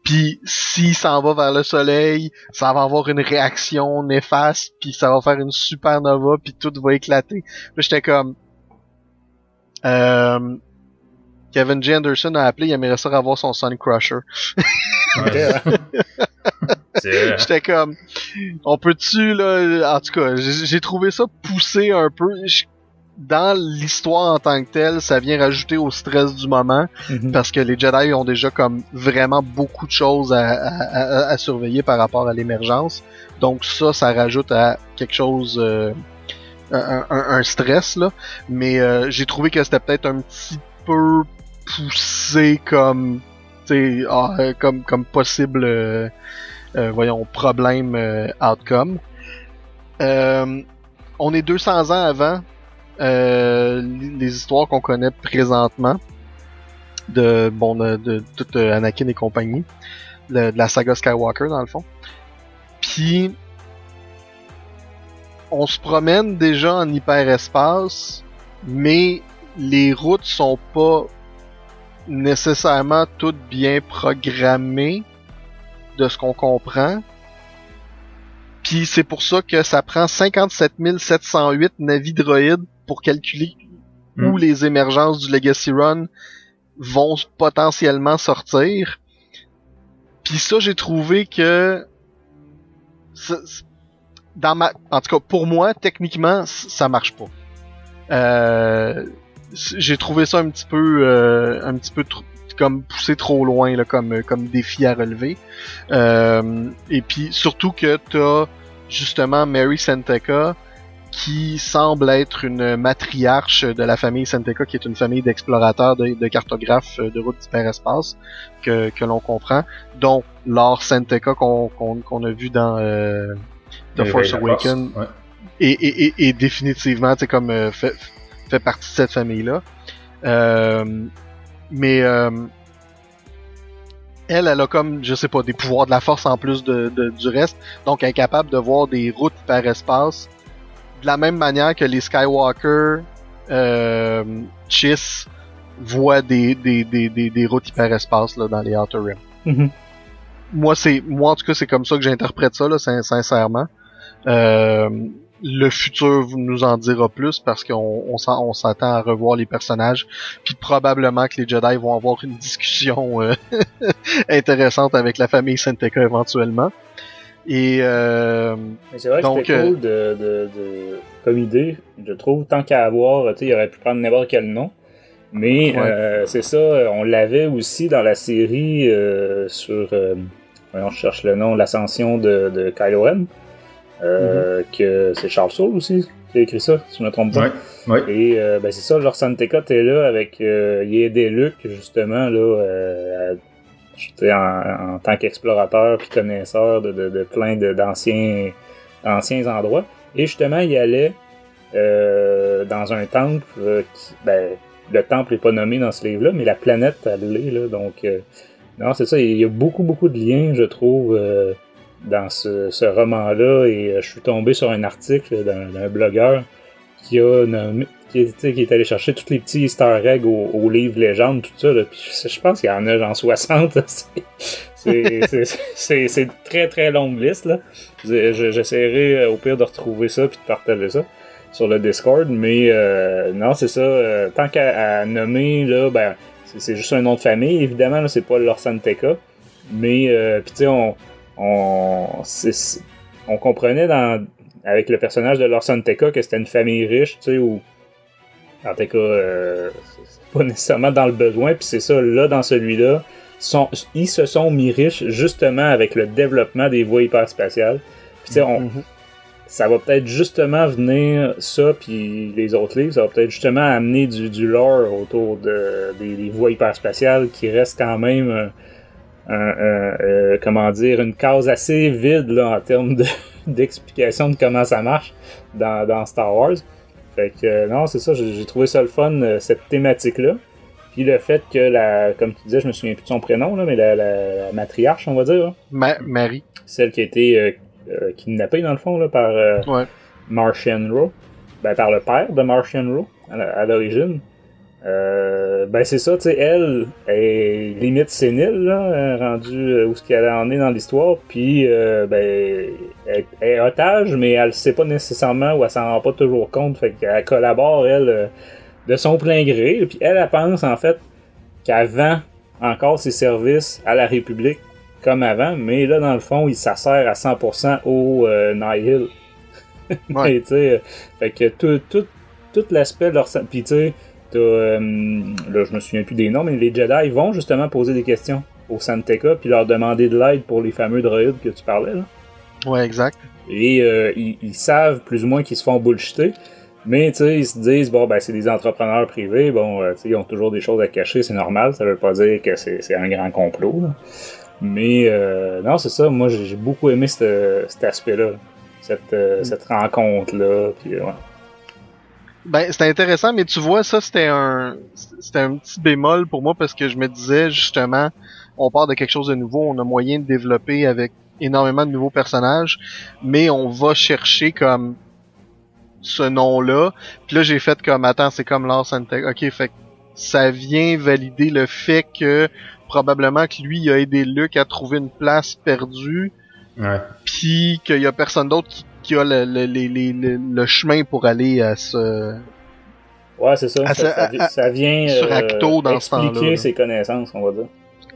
[SPEAKER 4] Puis s'il s'en va vers le soleil, ça va avoir une réaction néfaste, puis ça va faire une supernova, puis tout va éclater. Là, j'étais comme Kevin J. Anderson a appelé, il aimerait ça avoir son Sun Crusher. J'étais comme, on peut-tu, là, en tout cas, j'ai trouvé ça poussé un peu. Dans l'histoire en tant que telle, ça vient rajouter au stress du moment, parce que les Jedi ont déjà comme vraiment beaucoup de choses à surveiller par rapport à l'émergence. Donc ça rajoute à quelque chose, un stress, là. Mais j'ai trouvé que c'était peut-être un petit peu poussé comme comme possible problème outcome. On est 200 ans avant les histoires qu'on connaît présentement de toute Anakin et compagnie, de la saga Skywalker dans le fond. Puis on se promène déjà en hyperespace, mais les routes sont pas nécessairement toutes bien programmées de ce qu'on comprend. Puis c'est pour ça que ça prend 57 708 navi-droïdes pour calculer où les émergences du Legacy Run vont potentiellement sortir. Puis ça, j'ai trouvé que en tout cas pour moi, techniquement, ça marche pas. J'ai trouvé ça un petit peu comme poussé trop loin là, comme défi à relever. Et puis surtout que t'as justement Mary Senteca qui semble être une matriarche de la famille Senteca, qui est une famille d'explorateurs, de cartographes de routes d'hyperespace que l'on comprend, dont Lor Senteca qu'on a vu dans The Force Awakens, et définitivement comme fait partie de cette famille-là. Mais elle a comme, je sais pas, des pouvoirs de la force en plus du reste, donc elle est capable de voir des routes hyperespace de la même manière que les Skywalker Chiss voient des routes hyperespace là, dans les Outer Rim. Moi en tout cas c'est comme ça que j'interprète ça là, sincèrement. Le futur nous en dira plus parce qu'on s'attend à revoir les personnages, puis probablement que les Jedi vont avoir une discussion intéressante avec la famille Senteca éventuellement. Et
[SPEAKER 2] mais c'est vrai que c'était cool comme idée, je trouve, tant qu'à avoir, il aurait pu prendre n'importe quel nom. Mais c'est ça, on l'avait aussi dans la série sur voyons, je cherche le nom, l'ascension de Kylo Ren. Que c'est Charles Soule aussi qui a écrit ça, si je ne me trompe pas. Et c'est ça, Lor Senteca t'es là avec Yédé Luc, justement, là, en tant qu'explorateur puis connaisseur de plein d'anciens endroits. Et justement, il allait dans un temple le temple n'est pas nommé dans ce livre-là, mais la planète, elle l'est, là. Donc, non, c'est ça, il y a beaucoup, beaucoup de liens, je trouve, dans ce roman-là, et je suis tombé sur un article d'un blogueur qui est allé chercher tous les petits easter eggs au livre légende, tout ça, là, puis je pense qu'il y en a genre 60, c'est une très très longue liste, là. J'essaierai au pire de retrouver ça puis de partager ça sur le Discord, mais non, c'est ça, tant qu'à nommer, là, c'est juste un nom de famille, évidemment, là, c'est pas Lor Senteca, mais puis tu sais, on comprenait avec le personnage de Lor Senteca que c'était une famille riche, tu sais, ou en tout cas pas nécessairement dans le besoin, puis c'est ça, là, dans celui-là, ils se sont mis riches justement avec le développement des voies hyperspatiales. Puis tu sais, ça va peut-être justement venir, ça, puis les autres livres, ça va peut-être justement amener du lore autour des voies hyperspatiales qui reste quand même comment dire, une case assez vide là, en termes d'explication de comment ça marche dans Star Wars. Fait que non, c'est ça, j'ai trouvé ça le fun, cette thématique-là. Puis le fait que comme tu disais, je me souviens plus de son prénom, là, mais la matriarche, on va dire. Hein,
[SPEAKER 4] Marie.
[SPEAKER 2] celle qui a été kidnappée, dans le fond, là, par Marchion Ro. Ben, par le père de Marchion Ro, à l'origine. Ben, c'est ça, tu sais, elle est limite sénile, là, rendue où ce qu'elle en est dans l'histoire. Puis, ben, elle est otage, mais elle sait pas nécessairement ou elle s'en rend pas toujours compte. Fait qu'elle collabore, elle, de son plein gré. Puis, elle pense, en fait, qu'elle vend encore ses services à la République comme avant, mais là, dans le fond, ça sert à 100% au Nihil. Ouais. Fait que tout l'aspect de leur... Puis, tu sais, là, je me souviens plus des noms, mais les Jedi vont justement poser des questions aux San Tekka puis leur demander de l'aide pour les fameux droïdes que tu parlais, là.
[SPEAKER 4] Ouais, exact.
[SPEAKER 2] Et ils savent plus ou moins qu'ils se font bullshiter. Mais, tu sais, ils se disent, bon, ben, c'est des entrepreneurs privés, bon, tu sais, ils ont toujours des choses à cacher, c'est normal, ça veut pas dire que c'est un grand complot, là. Mais, non, c'est ça, moi, j'ai beaucoup aimé cet aspect-là, cette rencontre-là, puis, ouais.
[SPEAKER 4] Ben, c'était intéressant, mais tu vois, ça, c'était un petit bémol pour moi, parce que je me disais, justement, on part de quelque chose de nouveau, on a moyen de développer avec énormément de nouveaux personnages, mais on va chercher comme ce nom-là. Puis là, j'ai fait comme, attends, c'est comme Lars Antec. Ok, fait que ça vient valider le fait que probablement que lui, il a aidé Luke à trouver une place perdue.
[SPEAKER 3] Ouais.
[SPEAKER 4] Puis qu'il y a personne d'autre qui a le chemin pour aller à ce...
[SPEAKER 2] Ouais, c'est ça. Ça vient
[SPEAKER 4] sur Acto dans ce temps-là,
[SPEAKER 2] expliquer ses connaissances, on va dire.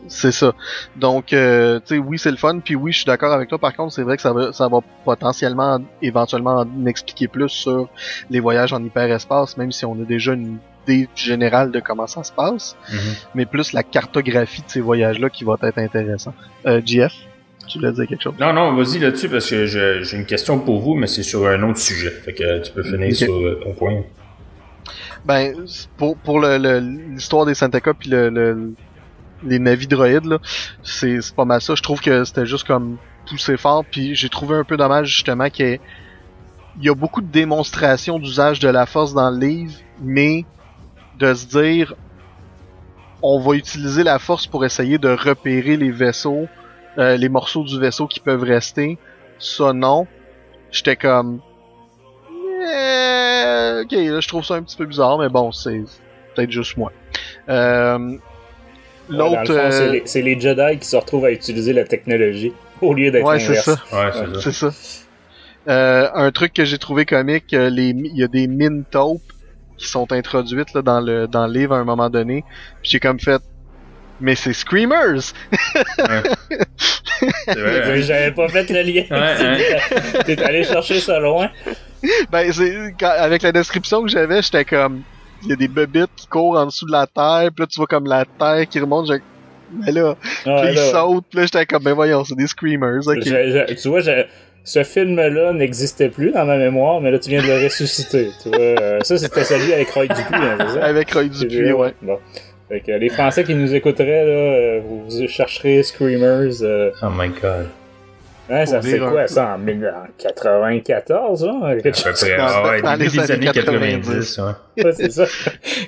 [SPEAKER 4] C'est ça. Donc, tu sais, oui, c'est le fun. Puis oui, je suis d'accord avec toi. Par contre, c'est vrai que ça va potentiellement, éventuellement, en expliquer plus sur les voyages en hyperespace, même si on a déjà une idée générale de comment ça se passe. Mm-hmm. Mais plus la cartographie de ces voyages-là qui va être intéressant. JF, tu voulais dire quelque chose?
[SPEAKER 3] Non, vas-y là-dessus, parce que j'ai une question pour vous, mais c'est sur un autre sujet. Fait que tu peux finir sur ton point.
[SPEAKER 4] Ben, pour l'histoire des San Tekka puis les navis droïdes, là, c'est pas mal ça. Je trouve que c'était juste comme poussé fort, puis j'ai trouvé un peu dommage justement qu'il y a beaucoup de démonstrations d'usage de la force dans le livre, mais de se dire on va utiliser la force pour essayer de repérer les vaisseaux, les morceaux du vaisseau qui peuvent rester, ça non. J'étais comme ok, là, je trouve ça un petit peu bizarre, mais bon, c'est peut-être juste moi.
[SPEAKER 2] L'autre, c'est les Jedi qui se retrouvent à utiliser la technologie au lieu d'être inverse.
[SPEAKER 4] C'est ça. Un truc que j'ai trouvé comique, il y a des mines taupes qui sont introduites là, dans le livre à un moment donné. J'ai comme fait, mais c'est Screamers!
[SPEAKER 3] C'est vrai,
[SPEAKER 2] j'avais pas fait le lien. T'es allé chercher ça loin.
[SPEAKER 4] Ben, avec la description que j'avais, j'étais comme, il y a des bébites qui courent en dessous de la terre, pis là tu vois comme la terre qui remonte, mais là, ils sautent, pis là j'étais comme, ben voyons, c'est des Screamers, ok.
[SPEAKER 2] Tu vois, ce film-là n'existait plus dans ma mémoire, mais là tu viens de le ressusciter, tu vois. Ça c'était celui avec Roy Dupuis, hein, c'est ça?
[SPEAKER 4] Avec Roy Dupuis, ouais.
[SPEAKER 2] Bon. Fait que les Français qui nous écouteraient, là, vous chercherez Screamers.
[SPEAKER 3] Oh my god.
[SPEAKER 2] Ouais, ça c'est quoi ça, en 1994, là? Quelque chose
[SPEAKER 3] dans les années 90,
[SPEAKER 2] ouais. C'est ça.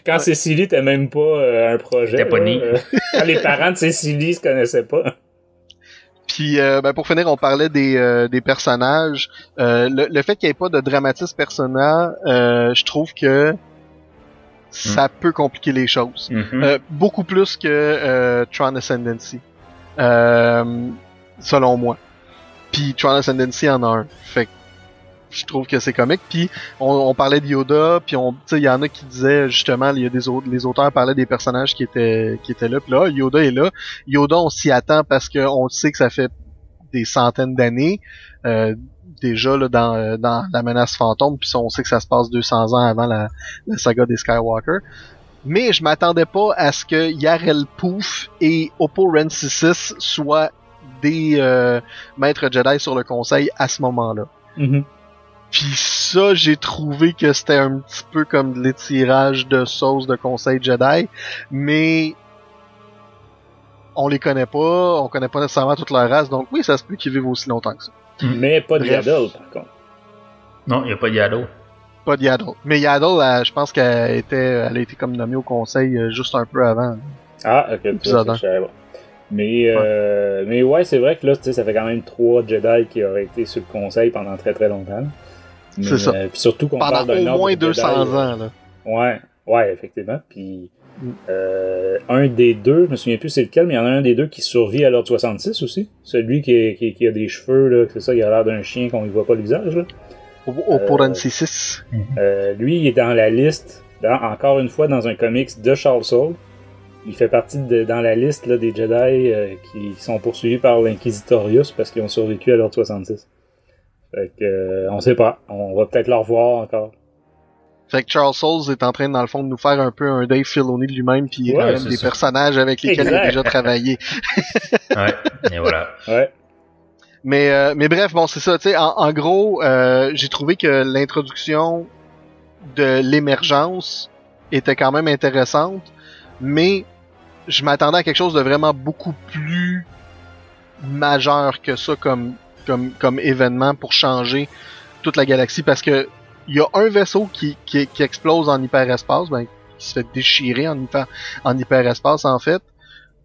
[SPEAKER 2] Quand Cécilie était même pas un projet.
[SPEAKER 3] T'es pas né.
[SPEAKER 2] Quand les parents de Cécilie se connaissaient pas.
[SPEAKER 4] Puis, ben pour finir, on parlait des personnages. Le fait qu'il n'y ait pas de dramatisme personnel, je trouve que ça peut compliquer les choses.
[SPEAKER 3] Mm-hmm.
[SPEAKER 4] Beaucoup plus que Tron Ascendancy. Selon moi. Puis Tron Ascendancy en a un. Fait que je trouve que c'est comique. Puis on parlait de Yoda, puis il y en a qui disaient justement, il y a les auteurs parlaient des personnages qui étaient là. Puis là, Yoda est là. Yoda, on s'y attend parce qu'on sait que ça fait des centaines d'années déjà là dans la menace fantôme. Puis on sait que ça se passe 200 ans avant la saga des Skywalker. Mais je m'attendais pas à ce que Yarel Poof et Oppo Rancisis soient des maîtres Jedi sur le conseil à ce moment-là.
[SPEAKER 2] Mm-hmm.
[SPEAKER 4] Puis ça, j'ai trouvé que c'était un petit peu comme de l'étirage de sauce de conseil Jedi, mais on les connaît pas, on connaît pas nécessairement toute leur race, donc oui, ça se peut qu'ils vivent aussi longtemps que ça.
[SPEAKER 2] Mais pas de
[SPEAKER 4] Bref.
[SPEAKER 2] Yaddle, par contre.
[SPEAKER 3] Non, il n'y a pas de Yaddle.
[SPEAKER 4] Pas de Yaddle. Mais Yaddle, je pense qu'elle a été comme nommée au conseil juste un peu avant.
[SPEAKER 2] Ah, ok,
[SPEAKER 4] Épisode
[SPEAKER 2] ça, je savais pas. Mais ouais, c'est vrai que là, tu sais, ça fait quand même 3 Jedi qui auraient été sur le conseil pendant très très longtemps. Mais,
[SPEAKER 4] C'est ça.
[SPEAKER 2] Puis surtout qu'on
[SPEAKER 4] Pendant
[SPEAKER 2] parle d'un
[SPEAKER 4] au moins
[SPEAKER 2] ordre de
[SPEAKER 4] 200
[SPEAKER 2] Jedi,
[SPEAKER 4] ans, là.
[SPEAKER 2] Ouais, effectivement. Puis un des deux, je me souviens plus c'est lequel, mais il y en a un des deux qui survit à l'ordre 66 aussi. Celui qui a des cheveux, là, c'est ça, il a l'air d'un chien qu'on ne voit pas le visage, là.
[SPEAKER 4] Au pour NC6.
[SPEAKER 2] Lui, il est dans la liste, encore une fois, dans un comics de Charles Soule. Il fait partie dans la liste là, des Jedi qui sont poursuivis par l'Inquisitorius parce qu'ils ont survécu à l'ordre 66. Fait que, on sait pas. On va peut-être le revoir encore.
[SPEAKER 4] Fait que Charles Soules est en train, dans le fond, de nous faire un peu un Dave Filoni de lui-même, puis il
[SPEAKER 3] Ouais,
[SPEAKER 4] ramène
[SPEAKER 3] c'est
[SPEAKER 4] des
[SPEAKER 3] ça.
[SPEAKER 4] personnages avec lesquels il a
[SPEAKER 2] Exact.
[SPEAKER 4] déjà travaillé.
[SPEAKER 3] Ouais, et voilà.
[SPEAKER 2] Ouais.
[SPEAKER 4] Mais bref, bon, c'est ça, tu sais, en gros, j'ai trouvé que l'introduction de l'émergence était quand même intéressante, mais je m'attendais à quelque chose de vraiment beaucoup plus majeur que ça comme événement pour changer toute la galaxie, parce que il y a un vaisseau qui explose en hyperespace, ben, qui se fait déchirer en hyperespace en fait,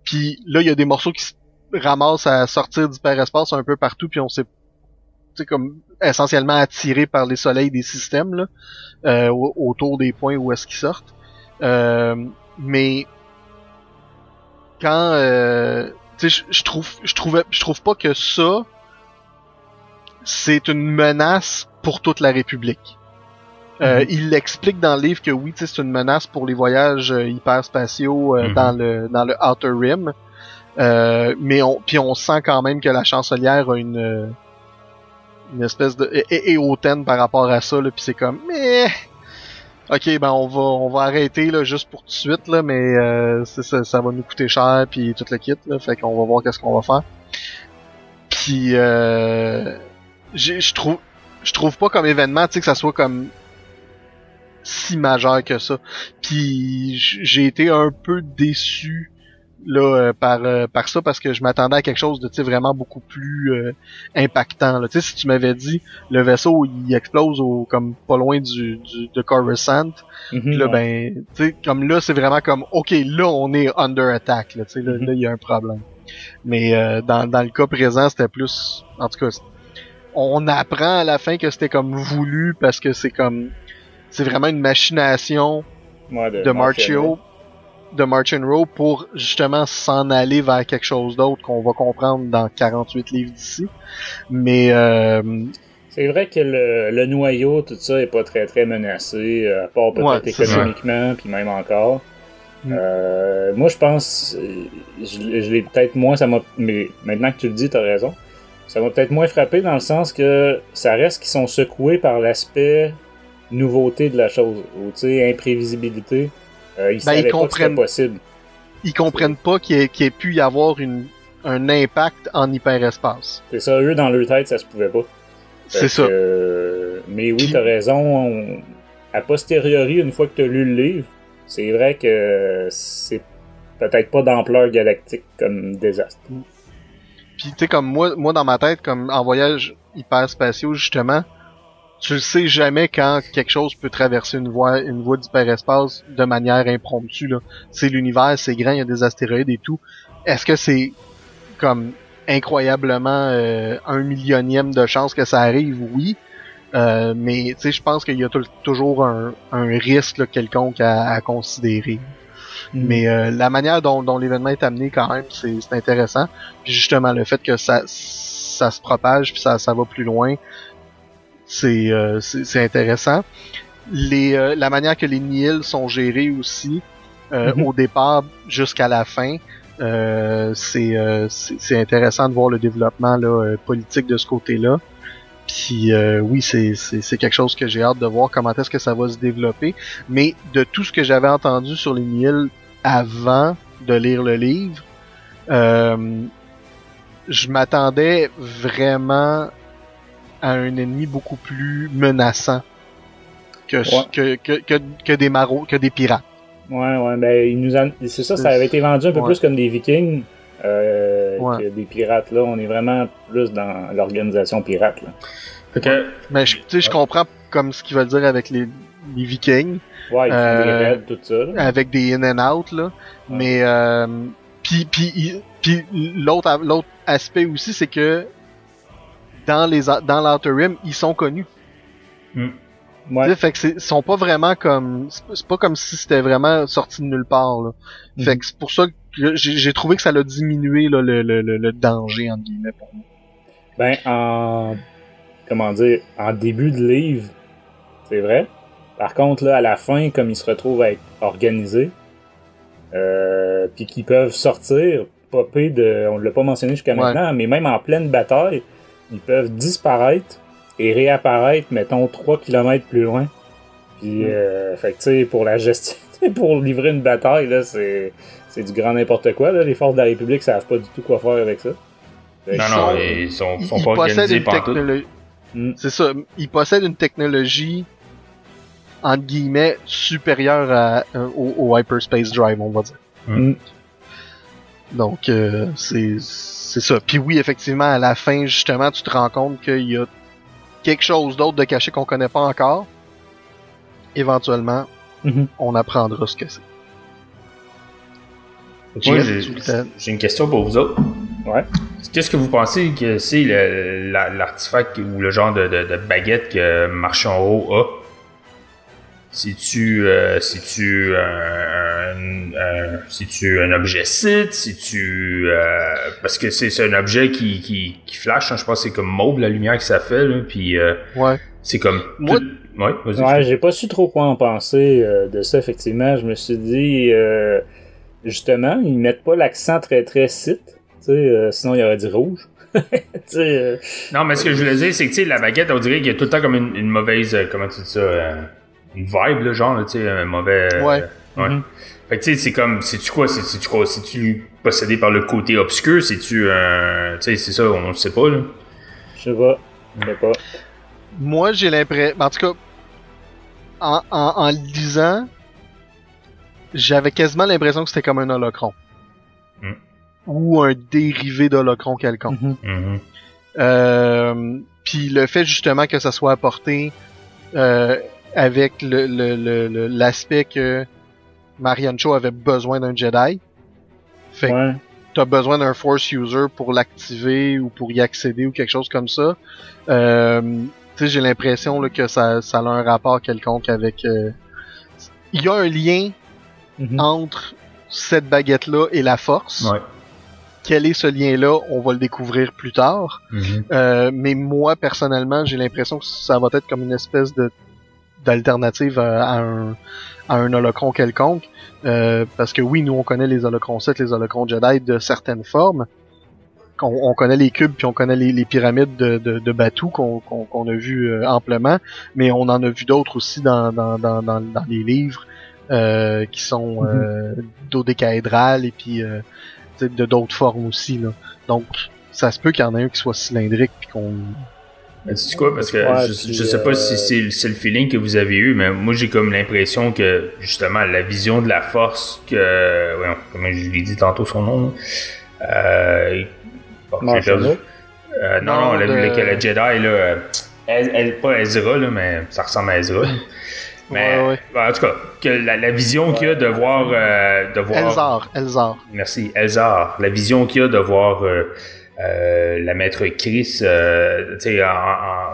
[SPEAKER 4] puis là il y a des morceaux qui se ramassent à sortir d'hyperespace un peu partout, puis on s'est, tu sais, comme essentiellement attiré par les soleils des systèmes là, autour des points où est-ce qu'ils sortent. Mais quand tu sais, je trouve pas que ça c'est une menace pour toute la République. Il l'explique dans le livre que oui, tu sais, c'est une menace pour les voyages hyperspatiaux dans le Outer Rim. Mais on sent quand même que la chancelière a une espèce de est hautaine par rapport à ça là, puis c'est comme mais ok, ben on va arrêter là juste pour tout de suite là, mais ça va nous coûter cher puis tout le kit là, fait qu'on va voir qu'est-ce qu'on va faire. Puis je trouve pas comme événement, tu sais, que ça soit comme si majeur que ça. Puis j'ai été un peu déçu là par ça, parce que je m'attendais à quelque chose de, tu sais, vraiment beaucoup plus impactant là. Tu sais, si tu m'avais dit le vaisseau il explose comme pas loin de Coruscant, là ben tu sais, comme là c'est vraiment comme ok, là on est under attack là, tu sais, là il y a un problème. Mais dans le cas présent, c'était plus, en tout cas, on apprend à la fin que c'était comme voulu, parce que c'est vraiment une machination de March and Row pour justement s'en aller vers quelque chose d'autre qu'on va comprendre dans 48 livres d'ici. Mais
[SPEAKER 2] c'est vrai que le noyau, tout ça, est pas très très menacé, à part peut-être économiquement, puis même encore. Moi, je pense, je l'ai peut-être moins, mais maintenant que tu le dis, t'as raison. Ça m'a peut-être moins frappé dans le sens que ça reste qu'ils sont secoués par l'aspect nouveauté de la chose, ou tu sais, imprévisibilité. Ils savaient pas que c'était possible.
[SPEAKER 4] Ils comprennent pas qu'il ait pu y avoir un impact en hyperespace.
[SPEAKER 2] C'est ça, eux, dans leur tête, ça se pouvait pas.
[SPEAKER 4] C'est ça.
[SPEAKER 2] Mais oui, t'as raison. A posteriori, une fois que t'as lu le livre, c'est vrai que c'est peut-être pas d'ampleur galactique comme désastre.
[SPEAKER 4] Puis tu sais, comme moi dans ma tête, comme en voyage hyperspatiaux justement, tu le sais jamais quand quelque chose peut traverser une voie d'hyperespace de manière impromptue là. C'est l'univers, c'est grand, il y a des astéroïdes et tout. Est-ce que c'est comme incroyablement 1/1000e de chance que ça arrive? Oui. Mais tu sais, je pense qu'il y a toujours un risque là, quelconque à considérer. Mais la manière dont l'événement est amené quand même, c'est intéressant. Puis justement, le fait que ça se propage puis ça va plus loin, c'est intéressant. La manière que les Nihil sont gérés aussi, au départ jusqu'à la fin, c'est intéressant de voir le développement là, politique de ce côté-là. Puis oui, c'est quelque chose que j'ai hâte de voir comment est-ce que ça va se développer. Mais de tout ce que j'avais entendu sur les Nihil avant de lire le livre, je m'attendais vraiment à un ennemi beaucoup plus menaçant que des marauds, que des pirates.
[SPEAKER 2] Ouais, ben c'est ça, ça avait été vendu un peu plus comme des Vikings. que des pirates. Là, on est vraiment plus dans l'organisation pirate. Là.
[SPEAKER 3] Okay.
[SPEAKER 4] Mais je comprends comme ce qu'il veut dire avec les Vikings.
[SPEAKER 2] Ouais, ils font des raids, tout ça. Là.
[SPEAKER 4] Avec des in and out, là. Ouais. Mais puis l'autre aspect aussi, c'est que dans l'Outer Rim, ils sont connus. Ouais. Fait que sont pas vraiment comme, c'est pas comme si c'était vraiment sorti de nulle part, là. Fait que c'est pour ça que j'ai trouvé que ça l'a diminué, là, le danger, entre guillemets, pour moi.
[SPEAKER 2] Ben, en début de livre, c'est vrai. Par contre, là, à la fin, comme ils se retrouvent à être organisés, puis qu'ils peuvent sortir, popper on l'a pas mentionné jusqu'à maintenant, mais même en pleine bataille, ils peuvent disparaître et réapparaître, mettons, 3 km plus loin. Puis, fait que, tu sais, pour la gestion, pour livrer une bataille, là, c'est du grand n'importe quoi, là. Les forces de la République savent pas du tout quoi faire avec ça.
[SPEAKER 3] Ils sont pas organisés partout.
[SPEAKER 4] C'est ça, ils possèdent une technologie, entre guillemets, supérieure au Hyperspace Drive, on va dire. Donc, c'est ça. Puis oui, effectivement, à la fin, justement, tu te rends compte qu'il y a quelque chose d'autre de caché qu'on connaît pas encore. Éventuellement, on apprendra ce que c'est.
[SPEAKER 3] Moi, j'ai une question pour vous autres.
[SPEAKER 2] Ouais.
[SPEAKER 3] Qu'est-ce que vous pensez que c'est l'artefact ou le genre de baguette que Marchand Haut a? C'est-tu un objet Sith? Parce que c'est un objet qui flash, hein, je pense que c'est comme mauve la lumière que ça fait, là, puis c'est comme... Ouais, vas-y.
[SPEAKER 2] Ouais, j'ai pas su trop quoi en penser de ça, effectivement. Je me suis dit, justement, ils mettent pas l'accent très très Sith, sinon il y aurait du rouge.
[SPEAKER 3] Non, mais ce que je voulais dire, c'est que la baguette, on dirait qu'il y a tout le temps comme une mauvaise... comment tu dis ça? Une vibe, là, genre, tu sais, un mauvais...
[SPEAKER 4] Ouais.
[SPEAKER 3] Fait que, tu sais, c'est comme... C'est-tu quoi? C'est-tu possédé par le côté obscur? C'est-tu un... Tu sais, c'est ça, on le sait pas, là.
[SPEAKER 2] Je sais pas.
[SPEAKER 4] Moi, j'ai l'impression... En tout cas, en le lisant, j'avais quasiment l'impression que c'était comme un holocron. Ou un dérivé d'holocron quelconque. Puis le fait, justement, que ça soit apporté avec l'aspect que Marion Cho avait besoin d'un Jedi. Fait que t'as besoin d'un Force User pour l'activer ou pour y accéder ou quelque chose comme ça. Tu sais, j'ai l'impression là, que ça a un rapport quelconque avec... Il y a un lien entre cette baguette-là et la Force.
[SPEAKER 3] Ouais.
[SPEAKER 4] Quel est ce lien-là? On va le découvrir plus tard. Mais moi, personnellement, j'ai l'impression que ça va être comme une espèce d'alternative à un holocron quelconque. Parce que oui, nous, on connaît les holocrons Sith, les holocrons Jedi de certaines formes. On connaît les cubes, puis on connaît les pyramides de Batuu qu'on a vu amplement. Mais on en a vu d'autres aussi dans les livres qui sont dodécaédrales et puis de d'autres formes aussi. Là. Donc, ça se peut qu'il y en ait un qui soit cylindrique puis qu'on...
[SPEAKER 3] Mais tu sais quoi, parce que je sais pas si c'est le feeling que vous avez eu, mais moi j'ai comme l'impression que justement la vision de la force comme je l'ai dit tantôt son nom, j'ai perdu. Non, que le Jedi là, pas Ezra là, mais ça ressemble à Ezra. Mais en tout cas, que la vision qu'il y a de voir
[SPEAKER 4] Elzar.
[SPEAKER 3] Merci, Elzar. La vision qu'il y a de voir la maître Chris,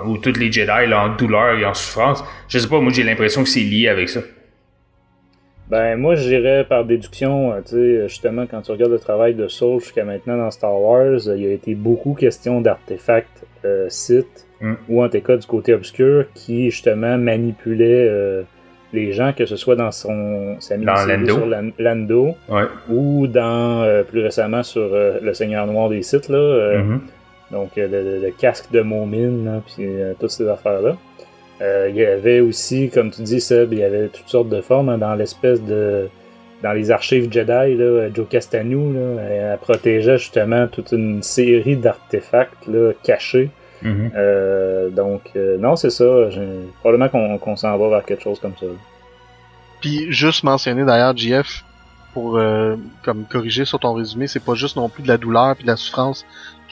[SPEAKER 3] où tous les Jedi là, en douleur et en souffrance. Je sais pas, moi j'ai l'impression que c'est lié avec ça.
[SPEAKER 2] Ben moi je dirais par déduction, justement quand tu regardes le travail de Saul jusqu'à maintenant dans Star Wars, il y a été beaucoup question d'artefacts Sith ou en tout cas du côté obscur qui justement manipulait les gens, que ce soit dans sa mini-série sur Lando ou dans plus récemment sur le Seigneur Noir des Sith là, donc le casque de Momin puis toutes ces affaires là. Il y avait aussi, comme tu dis Seb, il y avait toutes sortes de formes dans dans les archives Jedi là, Joe Castanew là, elle protégeait justement toute une série d'artefacts là, cachés. Donc non, c'est ça, probablement qu'on s'en va vers quelque chose comme ça.
[SPEAKER 4] Puis juste mentionner d'ailleurs, JF, pour comme corriger sur ton résumé, c'est pas juste non plus de la douleur puis de la souffrance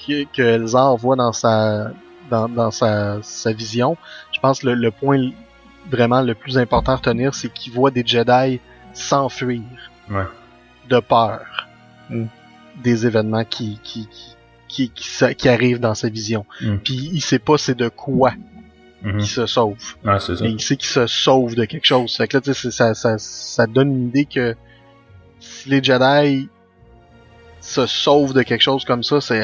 [SPEAKER 4] que Elzar voit dans sa vision. Je pense que le point vraiment le plus important à retenir, c'est qu'il voit des Jedi s'enfuir de peur des événements qui arrivent dans sa vision. Puis il sait pas c'est de quoi il se sauve.
[SPEAKER 3] Ah, c'est ça.
[SPEAKER 4] Mais il sait qu'il se sauve de quelque chose. Fait que là, tu sais, ça donne une idée que si les Jedi se sauvent de quelque chose comme ça, c'est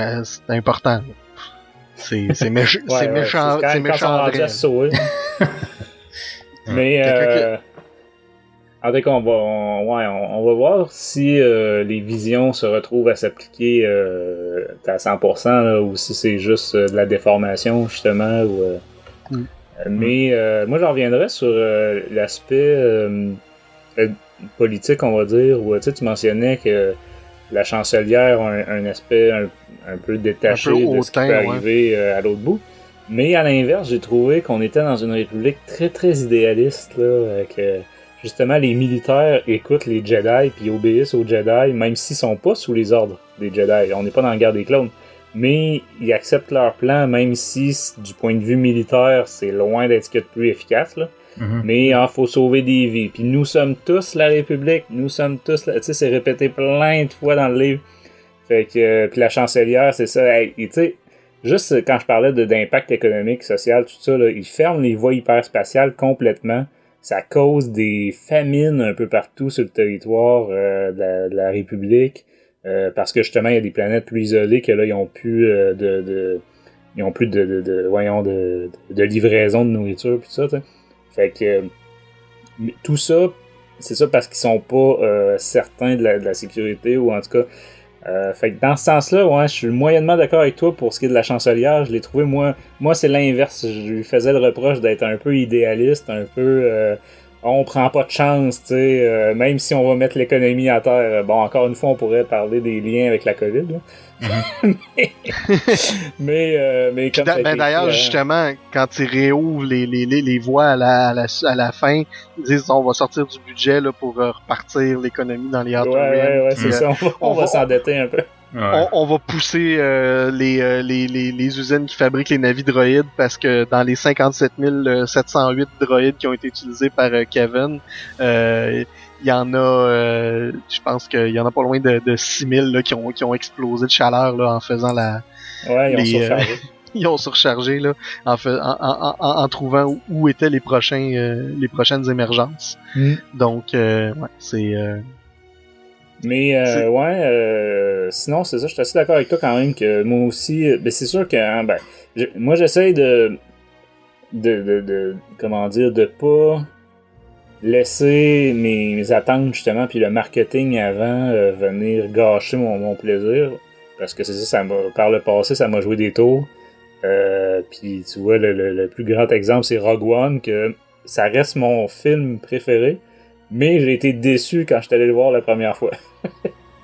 [SPEAKER 4] important. Là. C'est méchant. C'est méchant.
[SPEAKER 2] C'est méchant. Mais en tout cas, on va voir si les visions se retrouvent à s'appliquer à 100% là, ou si c'est juste de la déformation justement. Mais moi, j'en reviendrai sur l'aspect politique, on va dire, où tu mentionnais que la chancelière a un aspect un peu détaché de ce qui peut arriver à l'autre bout. Mais à l'inverse, j'ai trouvé qu'on était dans une république très très idéaliste, là, avec justement les militaires écoutent les Jedi puis obéissent aux Jedi, même s'ils sont pas sous les ordres des Jedi. On n'est pas dans la guerre des clones. Mais ils acceptent leur plan, même si du point de vue militaire, c'est loin d'être ce qu'il y a de plus efficace, là. Mais il faut sauver des vies. Puis nous sommes tous la République, nous sommes tous tu sais, c'est répété plein de fois dans le livre. Fait que puis la chancelière, c'est ça. Hey, tu sais, juste quand je parlais d'impact économique, social, tout ça, là, ils ferment les voies hyperspatiales complètement. Ça cause des famines un peu partout sur le territoire de la République. Parce que justement, il y a des planètes plus isolées que là, ils ont plus de livraison de nourriture pis ça, t'sais. Fait que tout ça, c'est ça parce qu'ils sont pas certains de la sécurité, ou en tout cas. Fait que dans ce sens-là, ouais, je suis moyennement d'accord avec toi pour ce qui est de la chancelière. Je l'ai trouvé, moi c'est l'inverse. Je lui faisais le reproche d'être un peu idéaliste, un peu on prend pas de chance, tu sais, même si on va mettre l'économie à terre. Bon, encore une fois, on pourrait parler des liens avec la COVID, là. mais comme
[SPEAKER 4] d'ailleurs, justement, quand ils réouvrent les voies à la fin, ils disent on va sortir du budget là, pour repartir l'économie dans les Outer Rim.
[SPEAKER 2] Ouais, c'est ça. On va s'endetter un peu.
[SPEAKER 4] Ouais. On va pousser les usines qui fabriquent les navis droïdes parce que dans les 57 708 droïdes qui ont été utilisés par Kevin, il y en a, je pense qu'il y en a pas loin de 6000 là, qui ont explosé de chaleur là, en faisant
[SPEAKER 2] Ouais, ils ont surchargé.
[SPEAKER 4] Ils ont surchargé là, en trouvant où étaient les prochaines émergences. Donc, ouais, c'est...
[SPEAKER 2] Mais sinon c'est ça, je suis assez d'accord avec toi quand même que moi aussi, c'est sûr que moi j'essaye de comment dire, de pas laisser mes attentes justement puis le marketing avant venir gâcher mon plaisir, parce que c'est ça, par le passé ça m'a joué des tours. Puis tu vois le plus grand exemple c'est Rogue One, que ça reste mon film préféré. Mais j'ai été déçu quand je suis allé le voir la première fois.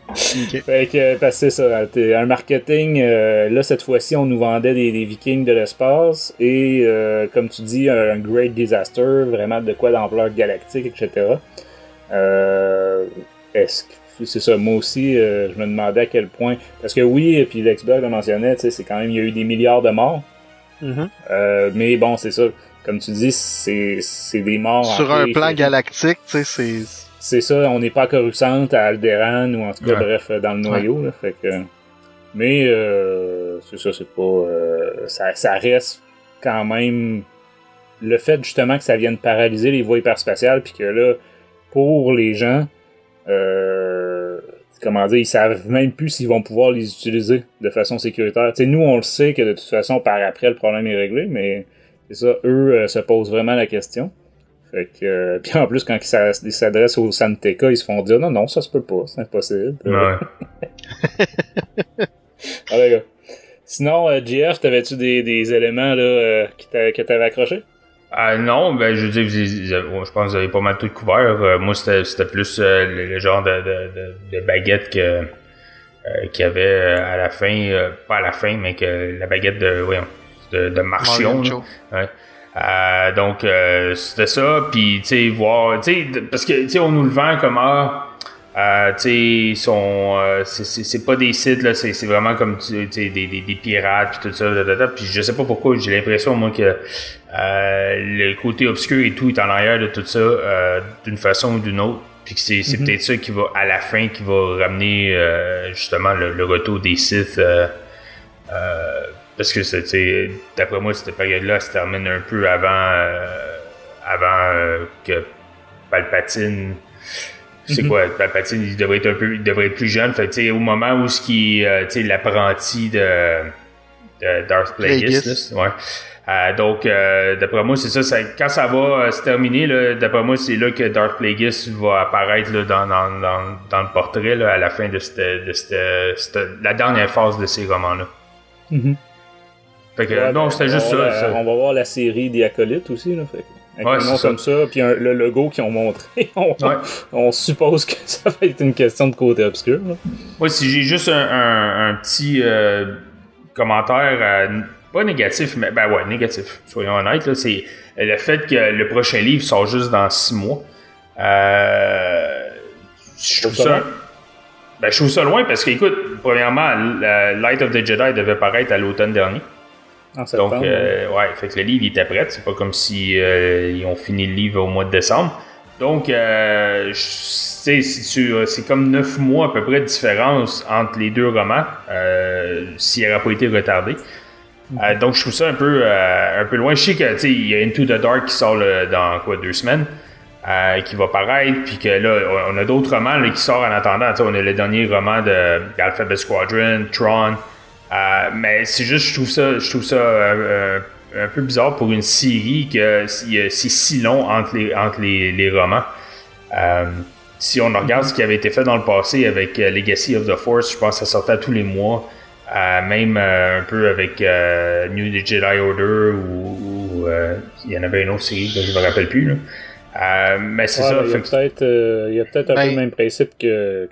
[SPEAKER 2] Okay. Fait que, parce que c'est ça, un marketing, là cette fois-ci on nous vendait des Vikings de l'espace et comme tu dis, un great disaster, vraiment de quoi d'ampleur galactique, etc. Est-ce que c'est ça, moi aussi je me demandais à quel point, parce que oui, puis l'Xbox le mentionnait, c'est quand même, il y a eu des milliards de morts. Mais bon, c'est ça. Comme tu dis, c'est des morts
[SPEAKER 4] sur un plan galactique, tu sais,
[SPEAKER 2] c'est ça, on n'est pas à Coruscant, à Alderaan, ou en tout cas, bref, dans le noyau, là, fait que... Mais, c'est ça, c'est pas... ça reste quand même... Le fait, justement, que ça vienne paralyser les voies hyperspatiales, puis que là, pour les gens, comment dire, ils savent même plus s'ils vont pouvoir les utiliser de façon sécuritaire. Tu sais, nous, on le sait que de toute façon, par après, le problème est réglé, mais... C'est ça, eux se posent vraiment la question. Fait que, puis en plus, quand ils s'adressent au Santeca, ils se font dire non, ça se peut pas, c'est impossible.
[SPEAKER 3] Ouais.
[SPEAKER 2] Ah, gars. Sinon, JF, t'avais-tu des éléments là, que t'avais accroché?
[SPEAKER 3] Non, je veux dire, je pense que vous avez pas mal tout couvert. Moi, c'était plus le genre de baguette qu'il y avait à la fin, pas à la fin, mais que la baguette de Marchion. Ouais. Donc c'était ça, puis tu sais voir, tu sais, parce que tu sais on nous le vend comme C'est pas des sites, là, c'est vraiment comme des pirates puis tout ça. Puis je sais pas pourquoi, j'ai l'impression moi que le côté obscur et tout est en arrière de tout ça d'une façon ou d'une autre. Puis que c'est peut-être ça qui va, à la fin, qui va ramener justement le retour des Sith. Parce que d'après moi, cette période-là se termine un peu avant que Palpatine. C'est quoi, Palpatine, il devrait être plus jeune. Fait que, au moment où l'apprenti de Darth Plagueis, donc, d'après moi, c'est ça, quand ça va se terminer, là, d'après moi, c'est là que Darth Plagueis va apparaître là, dans le portrait là, à la fin de la dernière phase de ces romans-là.
[SPEAKER 2] Mm-hmm.
[SPEAKER 3] Fait que, non, c'était juste ça.
[SPEAKER 2] On va voir la série des Acolytes aussi, là, fait que. Avec un nom comme ça, puis le logo qu'ils ont montré, on suppose que ça va être une question de côté obscur.
[SPEAKER 3] Oui, si j'ai juste un petit commentaire, pas négatif, mais négatif, soyons honnêtes, là, c'est le fait que le prochain livre sort juste dans 6 mois. Je trouve ça... je trouve ça loin parce que, écoute, premièrement, Light of the Jedi devait paraître à l'automne dernier. Donc, fait que le livre il était prêt. C'est pas comme si ils ont fini le livre au mois de décembre. Donc, c'est comme 9 mois à peu près de différence entre les deux romans, s'il n'aurait pas été retardé. Donc, je trouve ça un peu loin. Je sais que il y a Into the Dark qui sort dans 2 semaines, qui va paraître, puis que là, on a d'autres romans là, qui sortent en attendant. On a le dernier roman d'Alphabet Squadron, Tron. Mais c'est juste, je trouve ça un peu bizarre pour une série que c'est si long entre les romans. Si on regarde ce qui avait été fait dans le passé avec Legacy of the Force, je pense que ça sortait à tous les mois. Même un peu avec New Jedi Order ou il y en avait une autre série que je me rappelle plus. Là. Mais c'est ça.
[SPEAKER 2] Il y a peut-être un peu le même principe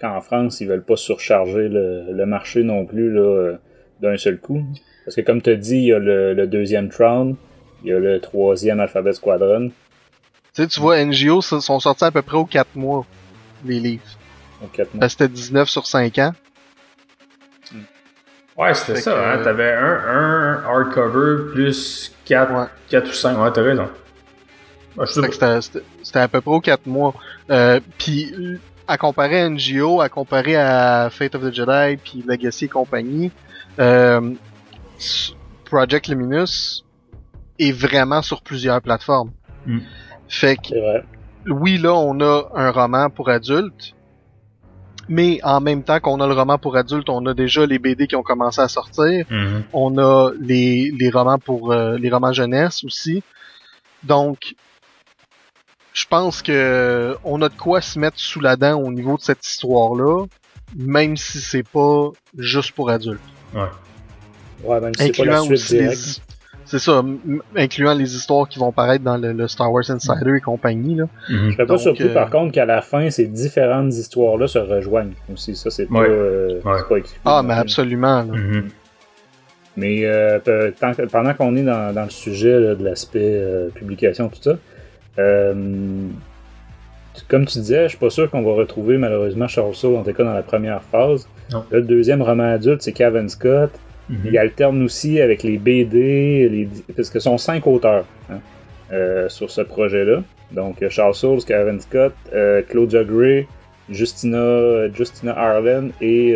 [SPEAKER 2] qu'en France, ils veulent pas surcharger le marché non plus là, d'un seul coup. Parce que comme tu as dit, il y a le deuxième Tron, il y a le troisième Alphabet Squadron.
[SPEAKER 4] Tu vois, NGO sont sortis à peu près aux 4 mois, les livres.
[SPEAKER 2] Aux 4 mois.
[SPEAKER 4] Parce que c'était 19 sur 5 ans.
[SPEAKER 3] Ouais, c'était ça, hein. T'avais un hardcover plus 4 ou 5. Ouais, t'as raison.
[SPEAKER 4] C'était à peu près aux 4 mois. Puis, à comparer à NGO, à comparer à Fate of the Jedi, puis Legacy et compagnie, Project Luminous est vraiment sur plusieurs plateformes. Fait que, oui, là, on a un roman pour adultes, mais en même temps qu'on a le roman pour adultes, on a déjà les BD qui ont commencé à sortir. On a les romans pour les romans jeunesse aussi. Donc, je pense que on a de quoi se mettre sous la dent au niveau de cette histoire-là, même si c'est pas juste pour adultes.
[SPEAKER 2] Ouais, même si c'est pas la suite directe.
[SPEAKER 4] C'est ça, incluant les histoires qui vont paraître dans le Star Wars Insider et compagnie. Là.
[SPEAKER 2] Je serais pas surpris par contre qu'à la fin, ces différentes histoires-là se rejoignent aussi. Ça, c'est pas exclu.
[SPEAKER 4] Ah, mais absolument. Là.
[SPEAKER 2] Mais pendant qu'on est dans le sujet là, de l'aspect publication, tout ça, comme tu disais, je suis pas sûr qu'on va retrouver malheureusement Charles Soule, en tout cas dans la première phase. Là, le deuxième roman adulte, c'est Cavan Scott. Il alterne aussi avec les BD, parce que sont 5 auteurs sur ce projet-là. Donc Charles Soule, Cavan Scott, Claudia Gray, Justina Harlan et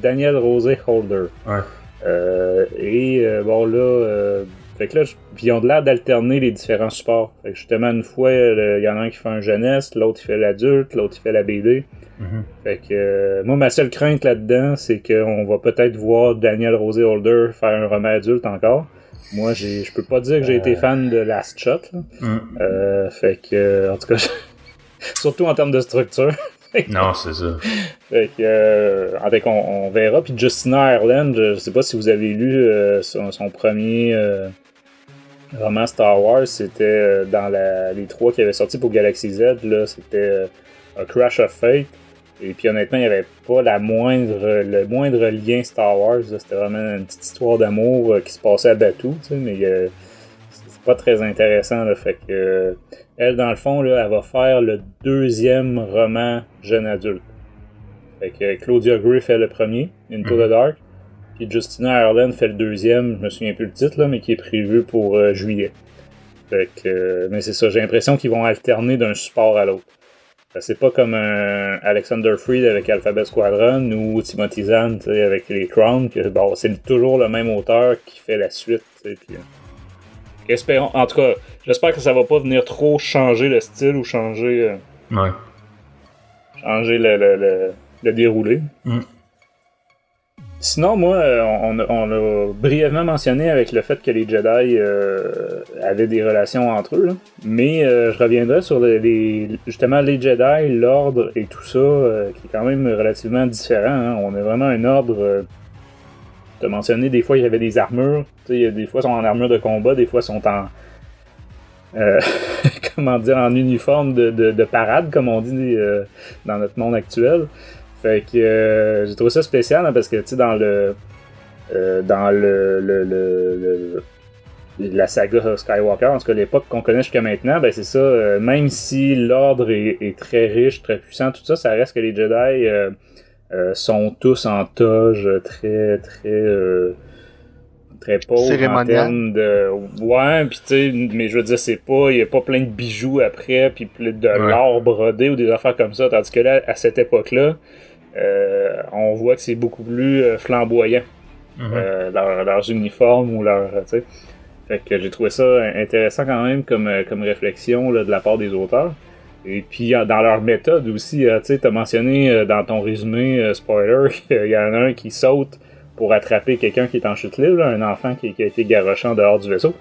[SPEAKER 2] Daniel Rosé Holder. Bon là, fait que là, puis ils ont l'air d'alterner les différents supports. Fait que justement, une fois, il y en a un qui fait un jeunesse, l'autre il fait l'adulte, l'autre il fait la BD. Fait que moi, ma seule crainte là-dedans, c'est qu'on va peut-être voir Daniel Rosé Holder faire un roman adulte encore. Moi, je peux pas dire que j'ai été fan de Last Shot. Fait que, en tout cas, surtout en termes de structure.
[SPEAKER 3] Non, c'est ça.
[SPEAKER 2] Fait que, on verra. Puis Justina Ireland, je sais pas si vous avez lu son premier roman Star Wars, c'était dans les 3 qui avaient sorti pour Galaxy Z. Là, c'était A Crash of Fate. Et puis honnêtement, il n'y avait pas le moindre lien Star Wars. Là. C'était vraiment une petite histoire d'amour qui se passait à Batuu. Mais pas très intéressant, là, fait que elle, dans le fond, là, elle va faire le 2e roman jeune adulte. Fait que Claudia Gray fait le premier, Into the Dark, puis Justina Ireland fait le 2e, je me souviens plus le titre, là, mais qui est prévu pour juillet. Fait que, mais c'est ça, j'ai l'impression qu'ils vont alterner d'un support à l'autre. C'est pas comme un Alexander Freed avec Alphabet Squadron ou Timothy Zahn avec les Crown, que bon, c'est toujours le même auteur qui fait la suite. Puis, espérons, en tout cas, j'espère que ça va pas venir trop changer le style ou changer, changer le déroulé. Sinon, moi, on l'a brièvement mentionné avec le fait que les Jedi avaient des relations entre eux, là. Mais je reviendrai sur justement les Jedi, l'ordre et tout ça, qui est quand même relativement différent. Hein. On a vraiment un ordre. Tu as mentionné des fois il y avait des armures. Des fois ils sont en armure de combat, des fois ils sont en comment dire, en uniforme de parade, comme on dit dans notre monde actuel. Fait que j'ai trouvé ça spécial, hein, parce que tu sais dans la saga Skywalker, en tout cas l'époque qu'on connaît jusqu'à maintenant, ben c'est ça, même si l'ordre est très riche, très puissant, tout ça, ça reste que les Jedi sont tous en toge, très pauvres en termes de... Ouais, pis tu sais, mais je veux dire, il y a pas plein de bijoux après, pis de l'or brodé ou des affaires comme ça, tandis que là, à cette époque-là, on voit que c'est beaucoup plus flamboyant, leurs uniformes ou leurs... tu sais. Fait que j'ai trouvé ça intéressant quand même comme réflexion là, de la part des auteurs. Et puis dans leur méthode aussi, tu sais, t'as mentionné dans ton résumé, spoiler, qu'il y en a un qui saute pour attraper quelqu'un qui est en chute libre, là, un enfant qui a été garoché en dehors du vaisseau.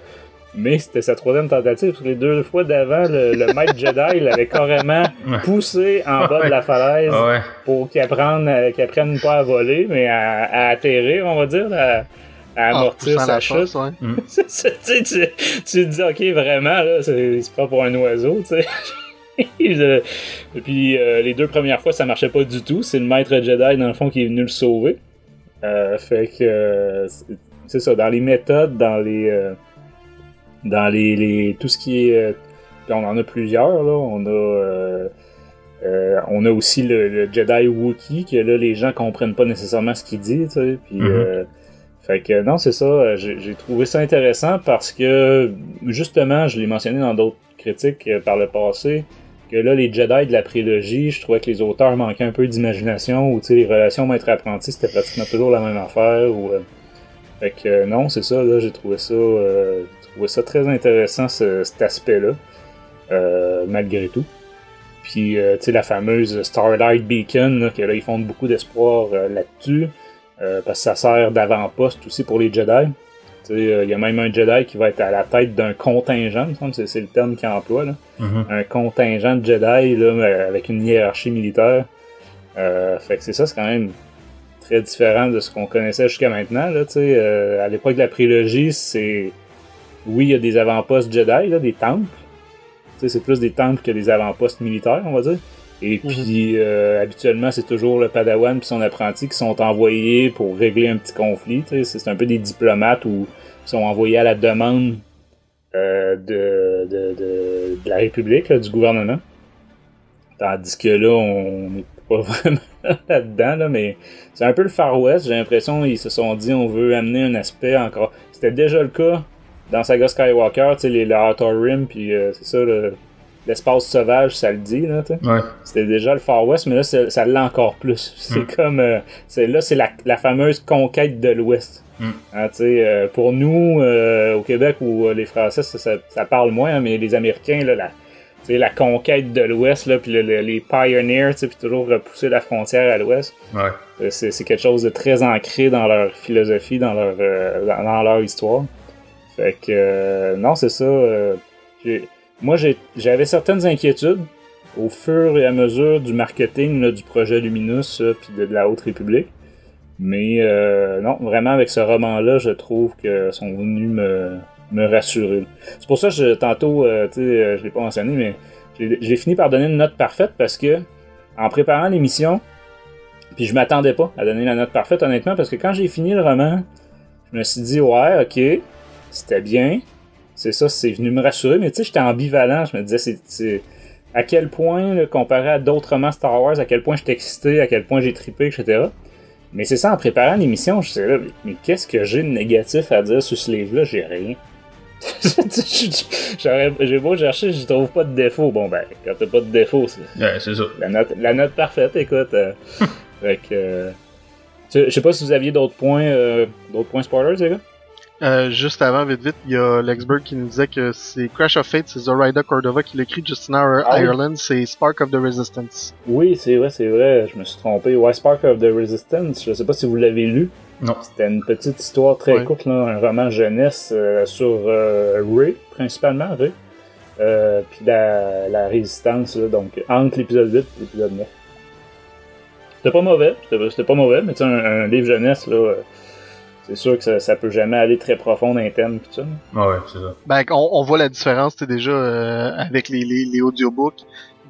[SPEAKER 2] Mais c'était sa 3e tentative, parce que les 2 fois d'avant, le maître Jedi l'avait carrément poussé en bas de la falaise pour qu'il apprenne pas à voler, mais à atterrir, on va dire, à amortir sa chute. Tu te dis, ok, vraiment, là, c'est pas pour un oiseau, tu sais. Et puis les 2 premières fois, ça marchait pas du tout. C'est le maître Jedi, dans le fond, qui est venu le sauver. Fait que c'est ça, dans les méthodes, dans les tout ce qui est on en a plusieurs là, on a aussi le Jedi Wookiee, que là les gens comprennent pas nécessairement ce qu'il dit, tu sais, puis fait que non, c'est ça, j'ai trouvé ça intéressant parce que justement, je l'ai mentionné dans d'autres critiques par le passé, que là les Jedi de la prélogie, je trouvais que les auteurs manquaient un peu d'imagination, ou tu sais, les relations maître-apprenti, c'était pratiquement toujours la même affaire, ou fait que non, c'est ça, là, j'ai trouvé ça très intéressant, cet aspect-là, malgré tout. Puis, tu sais, la fameuse Starlight Beacon, là, que là, ils font beaucoup d'espoir là-dessus, parce que ça sert d'avant-poste aussi pour les Jedi. Tu sais, il y a même un Jedi qui va être à la tête d'un contingent, il me semble, c'est le terme qu'il emploie, là. Un contingent de Jedi, là, avec une hiérarchie militaire. Fait que c'est ça, c'est quand même très différent de ce qu'on connaissait jusqu'à maintenant, là, tu sais. À l'époque de la prélogie, oui, il y a des avant-postes Jedi, là, des temples. Tu sais, c'est plus des temples que des avant-postes militaires, on va dire. Et puis, habituellement, c'est toujours le Padawan et son apprenti qui sont envoyés pour régler un petit conflit. Tu sais, c'est un peu des diplomates ou qui sont envoyés à la demande de la République, là, du gouvernement. Tandis que là, on n'est pas vraiment là-dedans, là, mais c'est un peu le Far West. J'ai l'impression qu'ils se sont dit on veut amener un aspect encore... C'était déjà le cas dans Saga Skywalker, tu sais, le Outer Rim, puis c'est ça, l'espace sauvage, ça le dit, là, tu sais. Ouais. C'était déjà le Far West, mais là, ça l'est encore plus. C'est comme... c'est la fameuse conquête de l'Ouest. Hein, tu sais, pour nous, au Québec ou les Français, ça parle moins, hein, mais les Américains, là, la conquête de l'Ouest, là, puis les pioneers, tu sais, puis toujours repousser la frontière à l'Ouest. Ouais. C'est quelque chose de très ancré dans leur philosophie, dans leur histoire. Fait que, non, c'est ça. Moi, j'avais certaines inquiétudes au fur et à mesure du marketing là, du projet Luminous puis de la Haute République. Mais non, vraiment, avec ce roman-là, je trouve qu'ils sont venus me rassurer. C'est pour ça que tantôt, tu sais, je l'ai pas mentionné, mais j'ai fini par donner une note parfaite parce que, en préparant l'émission, puis je m'attendais pas à donner la note parfaite, honnêtement, parce que quand j'ai fini le roman, je me suis dit, ouais, ok, c'était bien, c'est ça, c'est venu me rassurer, mais tu sais, j'étais ambivalent, je me disais, c'est à quel point, là, comparé à d'autres romans Star Wars, à quel point j'étais excité, à quel point j'ai trippé, etc. Mais c'est ça, en préparant l'émission, je disais là, mais qu'est-ce que j'ai de négatif à dire sur ce livre-là? J'ai rien. J'ai beau chercher, j'y trouve pas de défaut. Bon, ben, quand t'as pas de défaut,
[SPEAKER 3] c'est ça.
[SPEAKER 2] La note parfaite, écoute. Fait que, je sais pas si vous aviez d'autres points spoilers, les gars?
[SPEAKER 4] Juste avant, vite, il y a Lexberg qui nous disait que c'est Crash of Fate, c'est Zoraida Cordova qui l'écrit, Justina Ireland, c'est Spark of the Resistance.
[SPEAKER 2] Oui, c'est vrai, je me suis trompé. Ouais, Spark of the Resistance, je sais pas si vous l'avez lu.
[SPEAKER 3] Non.
[SPEAKER 2] C'était une petite histoire très courte, là, un roman jeunesse sur Rey, principalement Rey. Puis la résistance, là, donc entre l'épisode 8 et l'épisode 9. C'était pas mauvais, mais tu sais, un livre jeunesse, là, c'est sûr que ça peut jamais aller très profond dans les thèmes pis tout ça.
[SPEAKER 3] Ouais, c'est ça.
[SPEAKER 4] Ben, on voit la différence, tu déjà, avec les audiobooks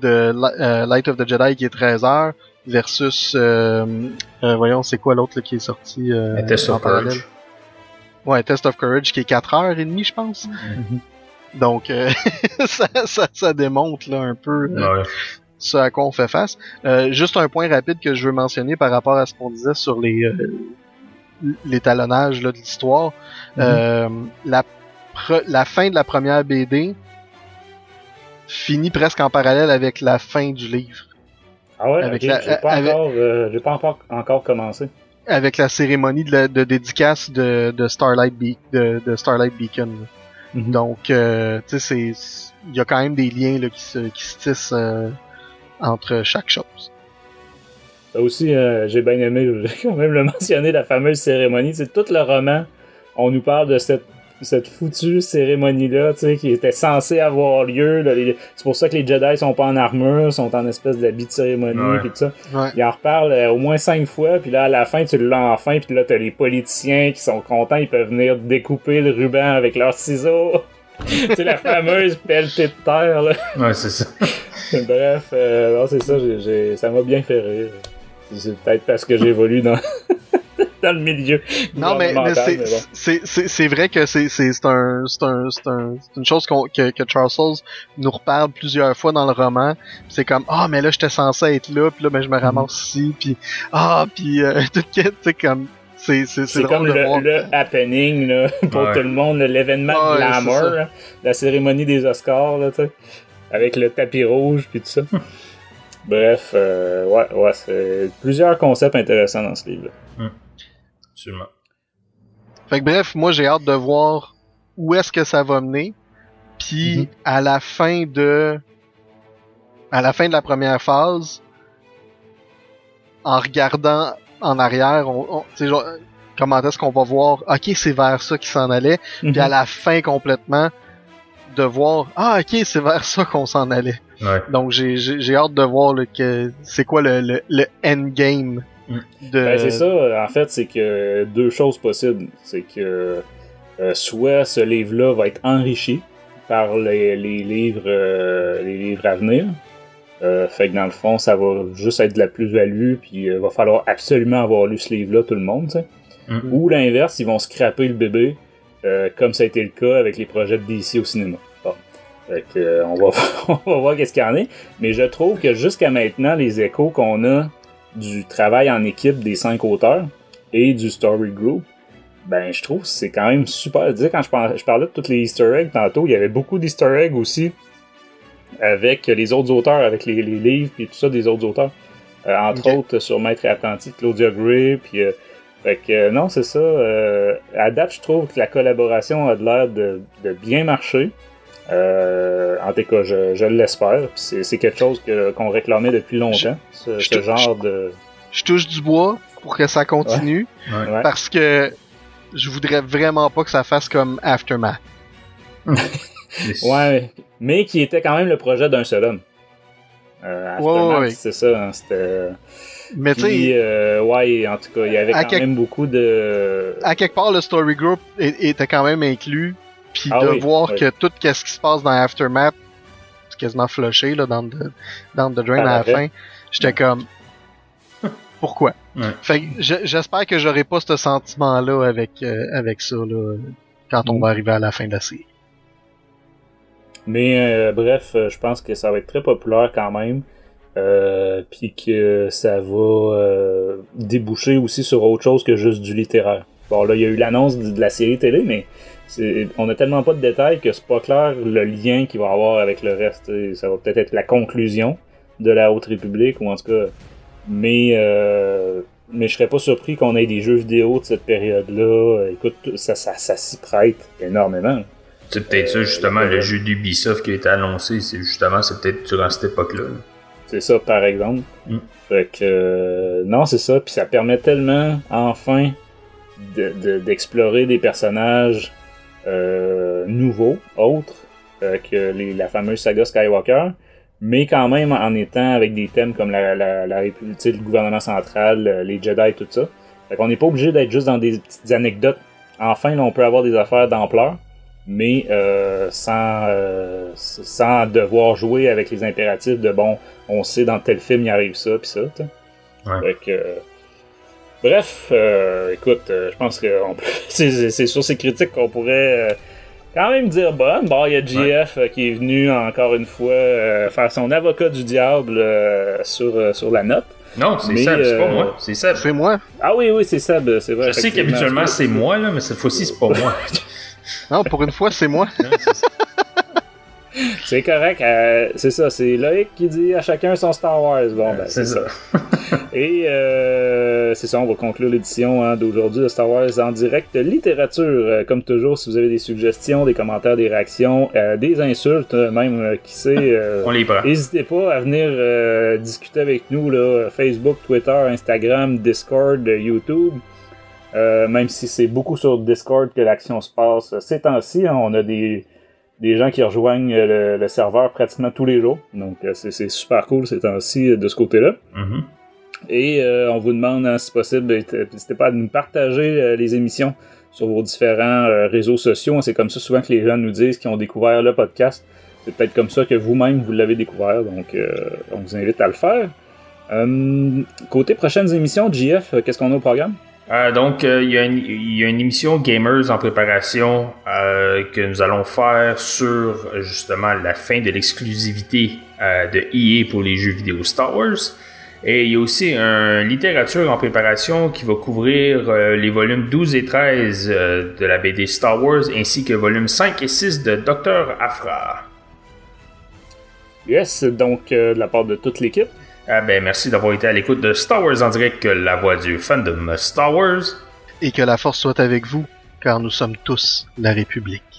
[SPEAKER 4] de Light of the Jedi qui est 13 heures versus, voyons, c'est quoi l'autre là, qui est sorti
[SPEAKER 3] Test of Courage.
[SPEAKER 4] Ouais, Test of Courage qui est 4h30, je pense. Mm-hmm. Donc, ça démontre là un peu ce à quoi on fait face. Juste un point rapide que je veux mentionner par rapport à ce qu'on disait sur l'étalonnage là, de l'histoire. La fin de la première BD finit presque en parallèle avec la fin du livre.
[SPEAKER 2] Ah ouais, avec j'ai pas encore commencé.
[SPEAKER 4] Avec la cérémonie de dédicace de Starlight Beacon. Mm-hmm. Donc, tu sais, il y a quand même des liens là, qui se tissent entre chaque chose.
[SPEAKER 2] Ça aussi, j'ai bien aimé, j'ai quand même le mentionné, la fameuse cérémonie. C'est tout le roman, on nous parle de cette foutue cérémonie-là, tu sais, qui était censée avoir lieu. Là, c'est pour ça que les Jedi sont pas en armure, sont en espèce d'habit de cérémonie, pis tout ça. Ouais. Ils en reparlent au moins 5 fois, puis là, à la fin, tu l'as enfin, puis là, t'as les politiciens qui sont contents, ils peuvent venir découper le ruban avec leurs ciseaux. Tu sais, la fameuse pelletée de terre, là.
[SPEAKER 3] Ouais, c'est ça.
[SPEAKER 2] Bref, non, c'est ça, ça m'a bien fait rire. C'est peut-être parce que j'évolue dans le milieu.
[SPEAKER 4] Non, mais c'est vrai que c'est une chose que Charles Soules nous reparle plusieurs fois dans le roman. C'est comme mais là j'étais censé être là, puis là ben je me ramasse ici, puis tout tu sais comme c'est
[SPEAKER 2] comme le happening là, pour tout le monde, l'événement glamour, là, la cérémonie des Oscars là, tu sais, avec le tapis rouge puis tout ça. Bref, c'est plusieurs concepts intéressants dans ce livre-là.
[SPEAKER 3] Absolument.
[SPEAKER 4] Fait que bref, moi j'ai hâte de voir où est-ce que ça va mener. Puis à la fin de la première phase, en regardant en arrière, tu sais, genre, comment est-ce qu'on va voir, ok, c'est vers ça qu'il s'en allait. Puis à la fin complètement, de voir, ok, c'est vers ça qu'on s'en allait.
[SPEAKER 3] Ouais.
[SPEAKER 4] Donc j'ai hâte de voir que c'est quoi le endgame de...
[SPEAKER 2] Ben, c'est ça, en fait, c'est que deux choses possibles. C'est que soit ce livre-là va être enrichi par les livres à venir. Fait que dans le fond, ça va juste être de la plus-value, puis va falloir absolument avoir lu ce livre-là, tout le monde, tu sais. Ou l'inverse, ils vont scraper le bébé, comme ça a été le cas avec les projets de DC au cinéma. Bon. Fait que, on va voir qu'est-ce qu'il y en est. Mais je trouve que jusqu'à maintenant, les échos qu'on a du travail en équipe des 5 auteurs et du story group, ben je trouve que c'est quand même super. Tu sais, quand je parlais de tous les easter eggs tantôt, il y avait beaucoup d'easter eggs aussi avec les autres auteurs, avec les livres et tout ça des autres auteurs. Entre autres sur Maître et Apprenti de Claudia Gray, puis fait que non, c'est ça. À date, je trouve que la collaboration a de l'air de bien marcher. En tout cas, je l'espère. C'est quelque chose qu'on réclamait depuis longtemps. Ce genre de...
[SPEAKER 4] Je touche du bois pour que ça continue. Ouais. Parce que je voudrais vraiment pas que ça fasse comme Aftermath.
[SPEAKER 2] Ouais, mais qui était quand même le projet d'un seul homme. Aftermath, c'est ça. Hein, c'était...
[SPEAKER 4] Mais tu sais,
[SPEAKER 2] en tout cas, il y avait quand même beaucoup de...
[SPEAKER 4] À quelque part, le story group était quand même inclus. Puis de voir que tout ce qui se passe dans Aftermath, c'est quasiment flushé là, dans the Drain à la fin, j'étais comme... Pourquoi? Fait que j'espère que j'aurai pas ce sentiment-là avec ça là, quand on va arriver à la fin de la série.
[SPEAKER 2] Mais bref, je pense que ça va être très populaire quand même. Puis que ça va déboucher aussi sur autre chose que juste du littéraire. Bon, là, il y a eu l'annonce de la série télé, mais on a tellement pas de détails que c'est pas clair le lien qu'il va avoir avec le reste. Ça va peut-être être la conclusion de la Haute République, ou en tout cas... Mais je serais pas surpris qu'on ait des jeux vidéo de cette période-là. Écoute, ça s'y prête énormément.
[SPEAKER 3] C'est peut-être ça, justement, le jeu d'Ubisoft qui a été annoncé, c'est peut-être durant cette époque-là.
[SPEAKER 2] C'est ça, par exemple. Fait que, non, c'est ça. Puis ça permet tellement, enfin, d'explorer des personnages nouveaux, autres, que la fameuse saga Skywalker, mais quand même en étant avec des thèmes comme la République, le gouvernement central, les Jedi, tout ça. Fait qu'on n'est pas obligé d'être juste dans des petites anecdotes. Enfin, là, on peut avoir des affaires d'ampleur, mais sans devoir jouer avec les impératifs de bon, on sait dans tel film il arrive ça pis ça. Ouais. Fait que, bref, écoute, je pense que c'est sur ces critiques qu'on pourrait quand même dire bonne. Bon, il y a JF qui est venu encore une fois faire son avocat du diable sur la note.
[SPEAKER 3] Non, c'est Seb, c'est pas moi. C'est Seb.
[SPEAKER 4] C'est moi.
[SPEAKER 2] Ah oui, c'est Seb, c'est vrai.
[SPEAKER 3] Je sais qu'habituellement c'est moi, là, mais cette fois-ci c'est pas moi.
[SPEAKER 4] Non, pour une fois, c'est moi.
[SPEAKER 3] Non, c'est ça.
[SPEAKER 2] C'est correct, c'est ça, c'est Loïc qui dit à chacun son Star Wars. Bon, ben,
[SPEAKER 3] c'est ça.
[SPEAKER 2] Et c'est ça, on va conclure l'édition d'aujourd'hui de Star Wars en direct littérature. Comme toujours, si vous avez des suggestions, des commentaires, des réactions, des insultes, même, qui sait,
[SPEAKER 3] on les prend.
[SPEAKER 2] N'hésitez pas à venir discuter avec nous, là, Facebook, Twitter, Instagram, Discord, YouTube. Même si c'est beaucoup sur Discord que l'action se passe ces temps-ci, on a des gens qui rejoignent le serveur pratiquement tous les jours. Donc, c'est super cool ces temps-ci de ce côté-là.
[SPEAKER 3] Mm-hmm.
[SPEAKER 2] Et on vous demande, si possible, n'hésitez pas à nous partager les émissions sur vos différents réseaux sociaux. C'est comme ça souvent que les gens nous disent qu'ils ont découvert le podcast. C'est peut-être comme ça que vous-même, vous l'avez découvert. Donc, on vous invite à le faire. Côté prochaines émissions, JF, qu'est-ce qu'on a au programme?
[SPEAKER 3] Donc, il y a une émission Gamers en préparation que nous allons faire sur, justement, la fin de l'exclusivité de EA pour les jeux vidéo Star Wars. Et il y a aussi une littérature en préparation qui va couvrir les volumes 12 et 13 de la BD Star Wars, ainsi que volumes 5 et 6 de Dr. Aphra.
[SPEAKER 2] Yes, donc de la part de toute l'équipe.
[SPEAKER 3] Merci d'avoir été à l'écoute de Star Wars en direct, la voix du fandom Star Wars.
[SPEAKER 4] Et que la force soit avec vous, car nous sommes tous la République.